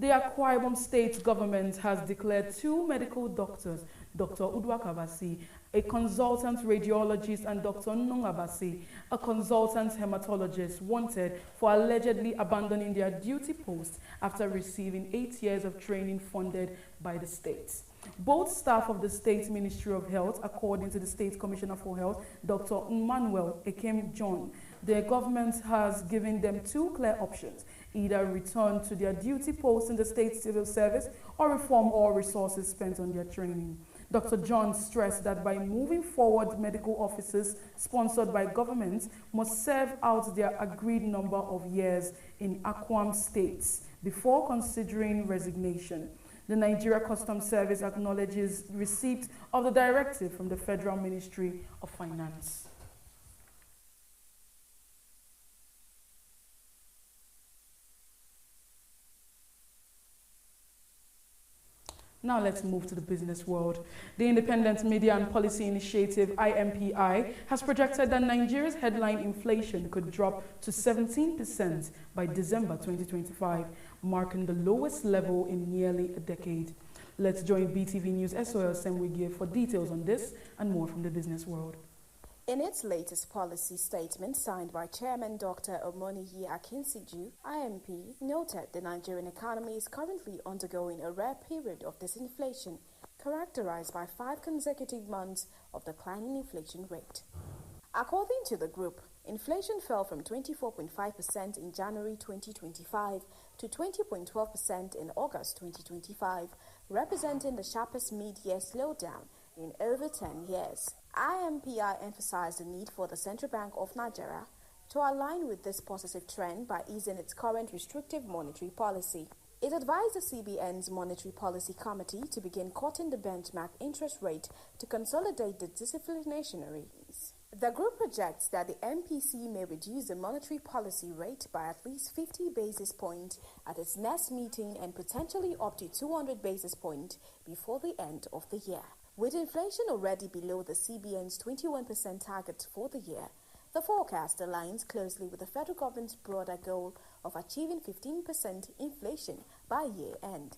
The Akwa Ibom State government has declared 2 medical doctors, Dr. Udwa Kabasi, a consultant radiologist, and Dr. Nnung Abasi, a consultant hematologist, wanted for allegedly abandoning their duty posts after receiving 8 years of training funded by the state. Both staff of the State Ministry of Health, according to the State Commissioner for Health, Dr. Emmanuel Ekem John, the government has given them 2 clear options: either return to their duty posts in the state civil service or reform all resources spent on their training. Dr. John stressed that by moving forward, medical officers sponsored by governments must serve out their agreed number of years in Akwam states before considering resignation. The Nigeria Customs Service acknowledges receipt of the directive from the Federal Ministry of Finance. Now let's move to the business world. The Independent Media and Policy Initiative, IMPI, has projected that Nigeria's headline inflation could drop to 17% by December 2025, marking the lowest level in nearly a decade. Let's join BeeTv News SOL Semwigie for details on this and more from the business world. In its latest policy statement signed by Chairman Dr. Omoniyi Akinsiju, IMP noted the Nigerian economy is currently undergoing a rare period of disinflation, characterized by 5 consecutive months of declining inflation rate. According to the group, inflation fell from 24.5% in January 2025 to 20.12% in August 2025, representing the sharpest mid-year slowdown in over 10 years. IMPI emphasized the need for the Central Bank of Nigeria to align with this positive trend by easing its current restrictive monetary policy. It advised the CBN's Monetary Policy Committee to begin cutting the benchmark interest rate to consolidate the disinflationary ease. The group projects that the MPC may reduce the monetary policy rate by at least 50 basis points at its next meeting and potentially up to 200 basis points before the end of the year. With inflation already below the CBN's 21% target for the year, the forecast aligns closely with the federal government's broader goal of achieving 15% inflation by year end.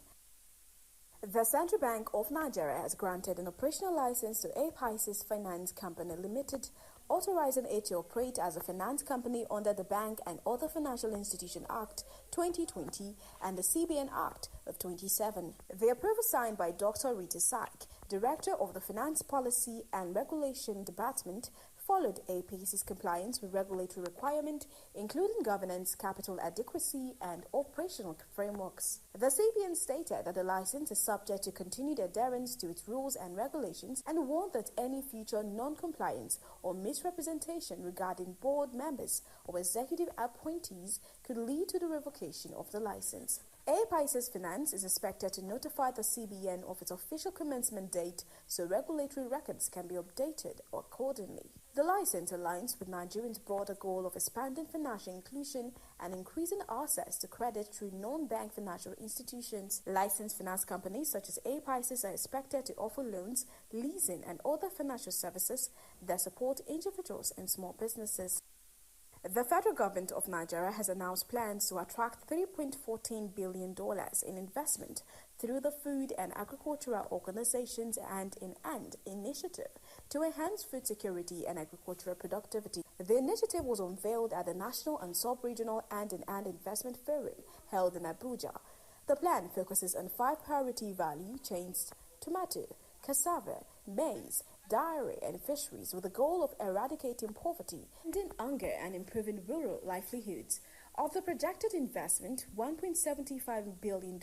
The Central Bank of Nigeria has granted an operational license to Apices Finance Company Limited, authorizing it to operate as a finance company under the Bank and Other Financial Institution Act 2020 and the CBN Act of 2007. The approval signed by Dr. Rita Saik, Director of the Finance Policy and Regulation Department, followed APC's compliance with regulatory requirements, including governance, capital adequacy, and operational frameworks. The CBN stated that the license is subject to continued adherence to its rules and regulations and warned that any future non-compliance or misrepresentation regarding board members or executive appointees could lead to the revocation of the license. Apices Finance is expected to notify the CBN of its official commencement date so regulatory records can be updated accordingly. The license aligns with Nigerians' broader goal of expanding financial inclusion and increasing access to credit through non-bank financial institutions. Licensed finance companies such as Apices are expected to offer loans, leasing, and other financial services that support individuals and small businesses. The federal government of Nigeria has announced plans to attract $3.14 billion in investment through the Food and Agricultural Organizations and in AND initiative to enhance food security and agricultural productivity. The initiative was unveiled at the National and Sub-Regional and in AND Investment Forum held in Abuja. The plan focuses on 5 priority value chains: tomato, cassava, maize, dairy and fisheries, with the goal of eradicating poverty, ending hunger and improving rural livelihoods. Of the projected investment, $1.75 billion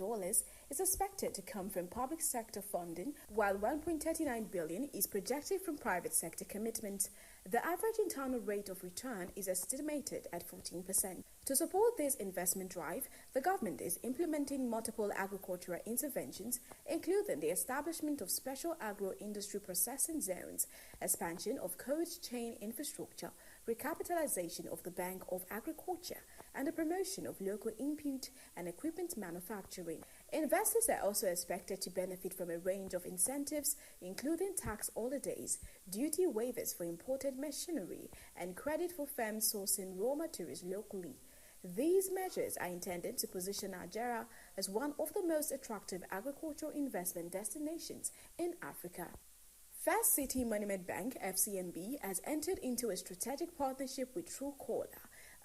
is expected to come from public sector funding, while $1.39 billion is projected from private sector commitments. The average internal rate of return is estimated at 14%. To support this investment drive, the government is implementing multiple agricultural interventions, including the establishment of special agro-industry processing zones, expansion of cold chain infrastructure, recapitalization of the Bank of Agriculture, and the promotion of local input and equipment manufacturing. Investors are also expected to benefit from a range of incentives, including tax holidays, duty waivers for imported machinery, and credit for firms sourcing raw materials locally. These measures are intended to position Nigeria as one of the most attractive agricultural investment destinations in Africa. First City Monument Bank, FCMB, has entered into a strategic partnership with Truecaller,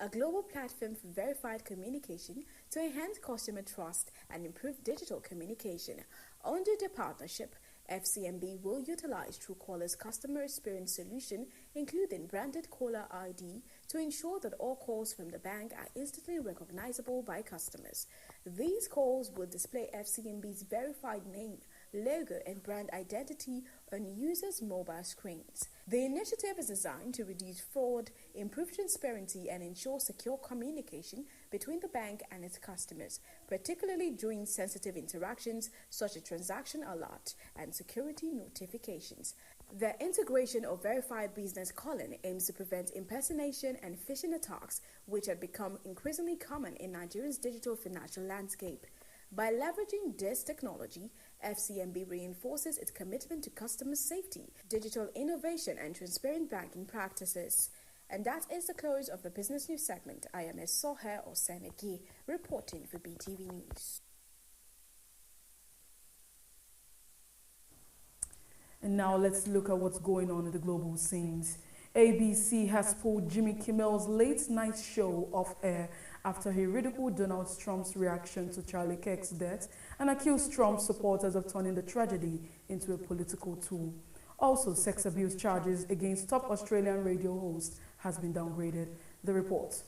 a global platform for verified communication to enhance customer trust and improve digital communication. Under the partnership, FCMB will utilize Truecaller's customer experience solution, including branded caller ID, to ensure that all calls from the bank are instantly recognizable by customers. These calls will display FCMB's verified name, logo, and brand identity on users' mobile screens. The initiative is designed to reduce fraud, improve transparency, and ensure secure communication between the bank and its customers, particularly during sensitive interactions such as transaction alert and security notifications. The integration of verified business calling aims to prevent impersonation and phishing attacks, which have become increasingly common in Nigeria's digital financial landscape. By leveraging this technology, FCMB reinforces its commitment to customer safety, digital innovation, and transparent banking practices. And that is the close of the business news segment. I am Soher Osenegi, reporting for BeeTv News. And now let's look at what's going on in the global scenes. ABC has pulled Jimmy Kimmel's late night show off air after he ridiculed Donald Trump's reaction to Charlie Kirk's death and accused Trump supporters of turning the tragedy into a political tool. Also, sex abuse charges against top Australian radio host has been downgraded. The report.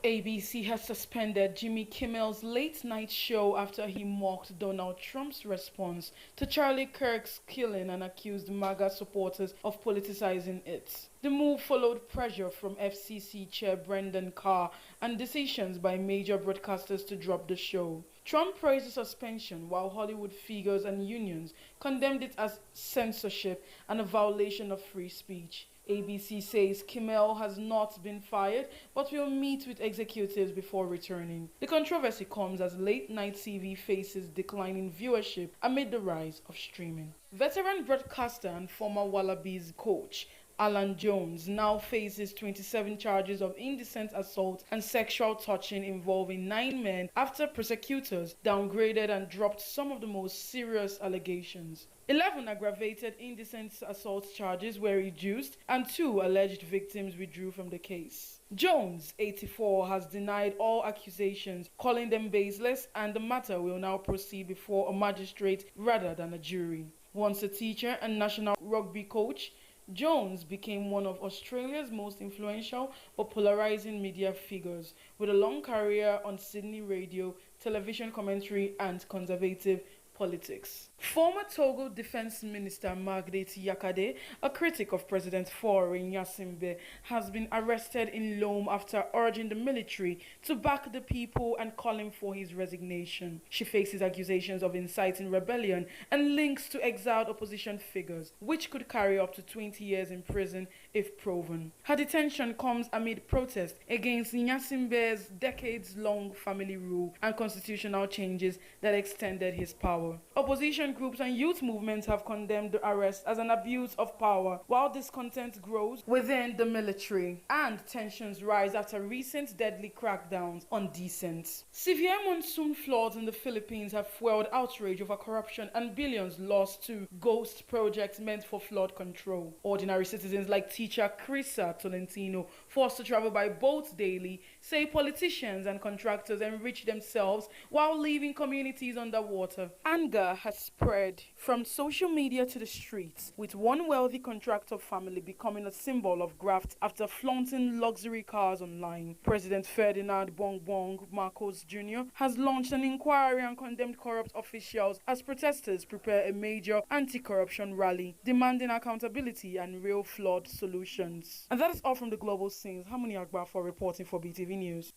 ABC has suspended Jimmy Kimmel's late night show after he mocked Donald Trump's response to Charlie Kirk's killing and accused MAGA supporters of politicizing it. The move followed pressure from FCC Chair Brendan Carr and decisions by major broadcasters to drop the show. Trump praised the suspension, while Hollywood figures and unions condemned it as censorship and a violation of free speech. ABC says Kimmel has not been fired, but will meet with executives before returning. The controversy comes as late-night TV faces declining viewership amid the rise of streaming. Veteran broadcaster and former Wallabies coach Alan Jones now faces 27 charges of indecent assault and sexual touching involving 9 men after prosecutors downgraded and dropped some of the most serious allegations. 11 aggravated indecent assault charges were reduced and 2 alleged victims withdrew from the case. Jones, 84, has denied all accusations, calling them baseless, and the matter will now proceed before a magistrate rather than a jury. Once a teacher and national rugby coach, Jones became one of Australia's most influential but polarizing media figures, with a long career on Sydney radio, television commentary, and conservative politics. Former Togo Defense Minister Margaret Yakade, a critic of President Faure Gnassingbé, has been arrested in Lome after urging the military to back the people and calling for his resignation. She faces accusations of inciting rebellion and links to exiled opposition figures, which could carry up to 20 years in prison if proven. Her detention comes amid protests against Gnassingbé's decades-long family rule and constitutional changes that extended his power. Opposition groups and youth movements have condemned the arrest as an abuse of power, while discontent grows within the military and tensions rise after recent deadly crackdowns on dissent. Severe monsoon floods in the Philippines have fueled outrage over corruption and billions lost to ghost projects meant for flood control. Ordinary citizens like teacher Crisa Tolentino, forced to travel by boat daily, say politicians and contractors enrich themselves while leaving communities underwater. Anger has spread from social media to the streets, with one wealthy contractor family becoming a symbol of graft after flaunting luxury cars online. President Ferdinand Bongbong Marcos Jr. has launched an inquiry and condemned corrupt officials as protesters prepare a major anti-corruption rally demanding accountability and real flood solutions. And that is all from the global scenes. Harmony Agba for reporting for BeeTv News.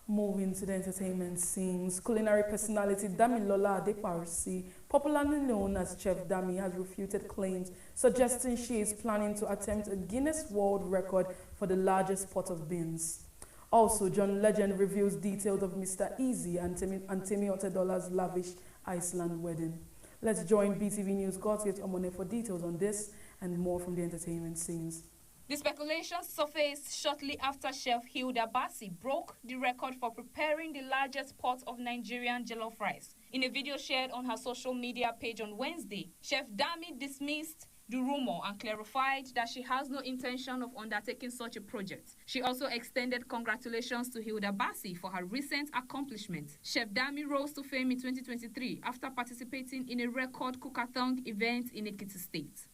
Moving to the entertainment scenes, culinary personality Damilola Adeparsi, popularly known as Chef Dami, has refuted claims suggesting she is planning to attempt a Guinness World Record for the largest pot of beans. Also, John Legend reveals details of Mr. Easy and Temi Otedola's lavish Iceland wedding. Let's join BeeTv News Godsgate Omone for details on this and more from the entertainment scenes. The speculation surfaced shortly after Chef Hilda Bassi broke the record for preparing the largest pot of Nigerian jollof rice. In a video shared on her social media page on Wednesday, Chef Dami dismissed the rumor and clarified that she has no intention of undertaking such a project. She also extended congratulations to Hilda Bassi for her recent accomplishment. Chef Dami rose to fame in 2023 after participating in a record cookathon event in Ekiti State.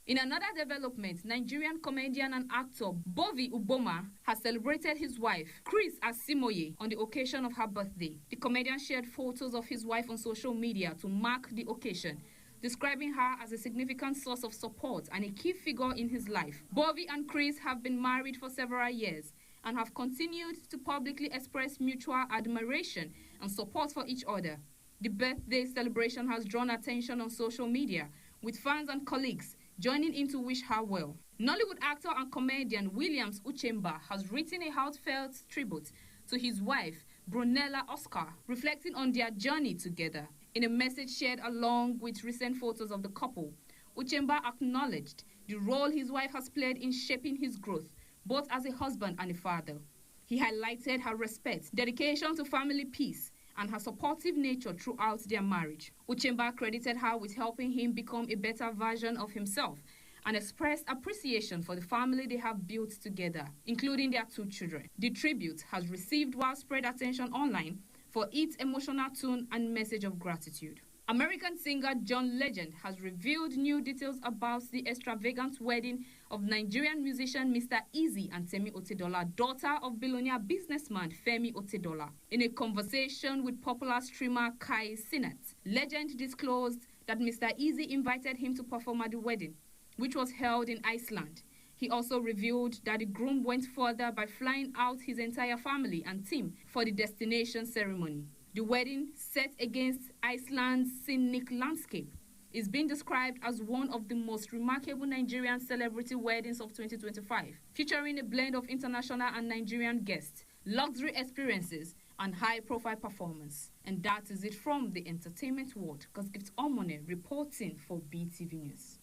In another development, Nigerian comedian and actor Bovi Uboma has celebrated his wife, Chris Asimoye, on the occasion of her birthday. The comedian shared photos of his wife on social media to mark the occasion, describing her as a significant source of support and a key figure in his life. Bovi and Chris have been married for several years and have continued to publicly express mutual admiration and support for each other. The birthday celebration has drawn attention on social media, with fans and colleagues joining in to wish her well. Nollywood actor and comedian Williams Uchemba has written a heartfelt tribute to his wife, Brunella Oscar, reflecting on their journey together. In a message shared along with recent photos of the couple, Uchemba acknowledged the role his wife has played in shaping his growth, both as a husband and a father. He highlighted her respect, dedication to family peace, and her supportive nature throughout their marriage. Uchemba credited her with helping him become a better version of himself and expressed appreciation for the family they have built together, including their 2 children. The tribute has received widespread attention online for its emotional tone and message of gratitude. American singer John Legend has revealed new details about the extravagant wedding of Nigerian musician Mr. Easy and Temi Otedola, daughter of billionaire businessman Femi Otedola. In a conversation with popular streamer Kai Cenat, Legend disclosed that Mr. Easy invited him to perform at the wedding, which was held in Iceland. He also revealed that the groom went further by flying out his entire family and team for the destination ceremony. The wedding, set against Iceland's scenic landscape, is being described as one of the most remarkable Nigerian celebrity weddings of 2025, featuring a blend of international and Nigerian guests, luxury experiences, and high-profile performance. And that is it from the entertainment world. Gift Omone reporting for BeeTv News.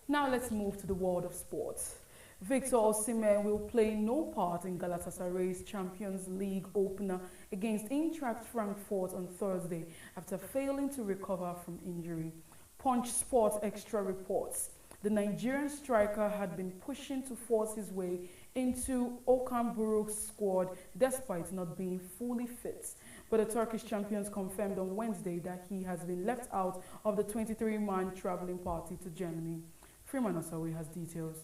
Now let's move to the world of sports. Victor Osimhen will play no part in Galatasaray's Champions League opener against Eintracht Frankfurt on Thursday after failing to recover from injury. Punch Sports Extra reports the Nigerian striker had been pushing to force his way into Okan Buruk's squad despite not being fully fit. But the Turkish champions confirmed on Wednesday that he has been left out of the 23-man traveling party to Germany. Freeman Osawe has details.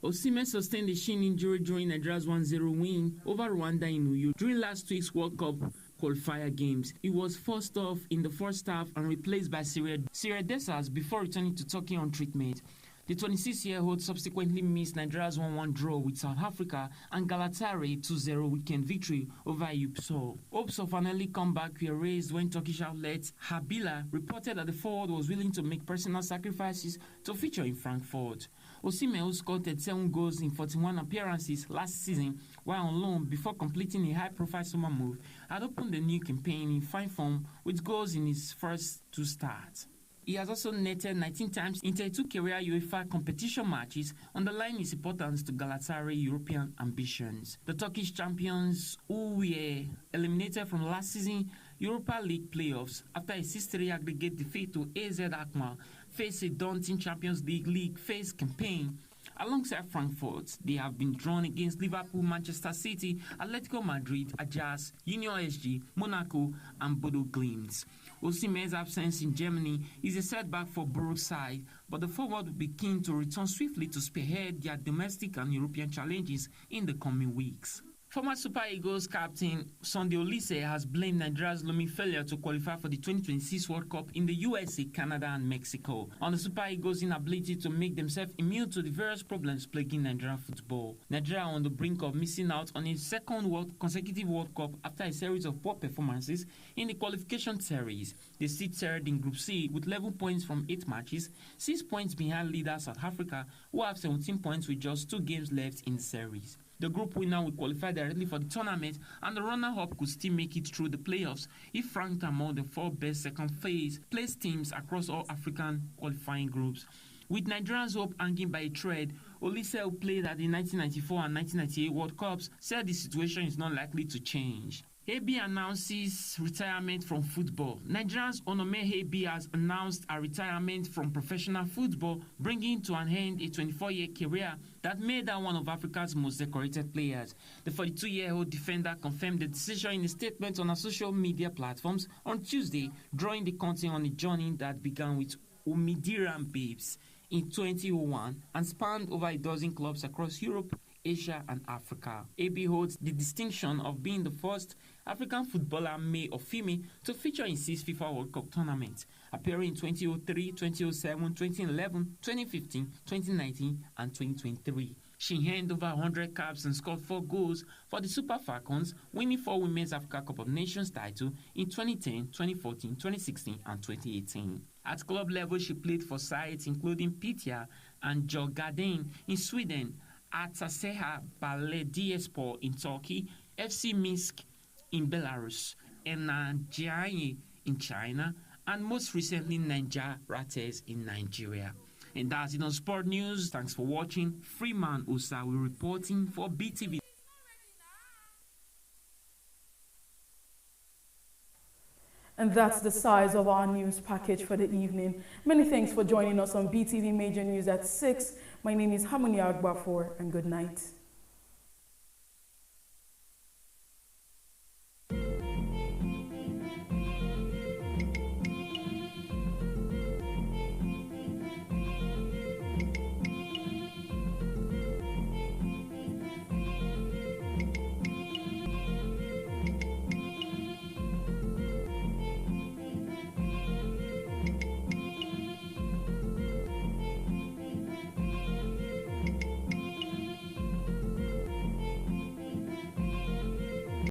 Osimhen sustained a shin injury during Nigeria's 1-0 win over Rwanda in Uyo during last week's World Cup qualifier games. He was forced off in the first half and replaced by Siré Desas before returning to Turkey on treatment. The 26-year-old subsequently missed Nigeria's 1-1 draw with South Africa and Galatasaray 2-0 weekend victory over Eyüpspor. Hopes of an early comeback were raised when Turkish outlet Habila reported that the forward was willing to make personal sacrifices to feature in Frankfurt. Osimhen, who scored 37 goals in 41 appearances last season while on loan before completing a high-profile summer move, had opened the new campaign in fine form with goals in his first 2 starts. He has also netted 19 times in 32 career UEFA competition matches, underlining his importance to Galatasaray European ambitions. The Turkish champions, who were eliminated from last season Europa League playoffs after a 6-3 aggregate defeat to AZ Alkmaar, face a daunting Champions League phase campaign. Alongside Frankfurt, they have been drawn against Liverpool, Manchester City, Atletico Madrid, Ajax, Union SG, Monaco, and Bodo Glimt. Osimhen's absence in Germany is a setback for Buruk's side, but the forward will be keen to return swiftly to spearhead their domestic and European challenges in the coming weeks. Former Super Eagles captain Sunday Olise has blamed Nigeria's looming failure to qualify for the 2026 World Cup in the USA, Canada, and Mexico on the Super Eagles' inability to make themselves immune to the various problems plaguing Nigerian football. Nigeria are on the brink of missing out on a second consecutive World Cup after a series of poor performances in the qualification series. They sit third in Group C with 11 points from 8 matches, 6 points behind leader South Africa, who have 17 points with just 2 games left in the series. The group winner will qualify directly for the tournament, and the runner-up could still make it through the playoffs if ranked among the 4 best second phase placed teams across all African qualifying groups. With Nigeria's hope hanging by a thread, Olise, who played at the 1994 and 1998 World Cups, said the situation is not likely to change. AB announces retirement from football. Nigeria's Onome AB has announced a retirement from professional football, bringing to an end a 24-year career that made her one of Africa's most decorated players. The 42-year-old defender confirmed the decision in a statement on her social media platforms on Tuesday, drawing the curtain on a journey that began with Umidiran Babes in 2001 and spanned over a dozen clubs across Europe, Asia and Africa. AB holds the distinction of being the first African footballer, male or female, to feature in 6 FIFA World Cup tournaments, appearing in 2003, 2007, 2011, 2015, 2019 and 2023. She earned over 100 caps and scored 4 goals for the Super Falcons, winning 4 Women's Africa Cup of Nations title in 2010, 2014, 2016 and 2018. At club level, she played for sides including Pitya and Djurgården in Sweden, Ataseha Belediyespor in Turkey, FC Minsk in Belarus, Enajiaye in China, and most recently Niger Rates in Nigeria. And that's it on Sport News. Thanks for watching. Freeman Osawi reporting for BeeTv. And that's the size of our news package for the evening. Many thanks for joining us on BeeTv Major News at 6. My name is Harmony Agbafor, and good night.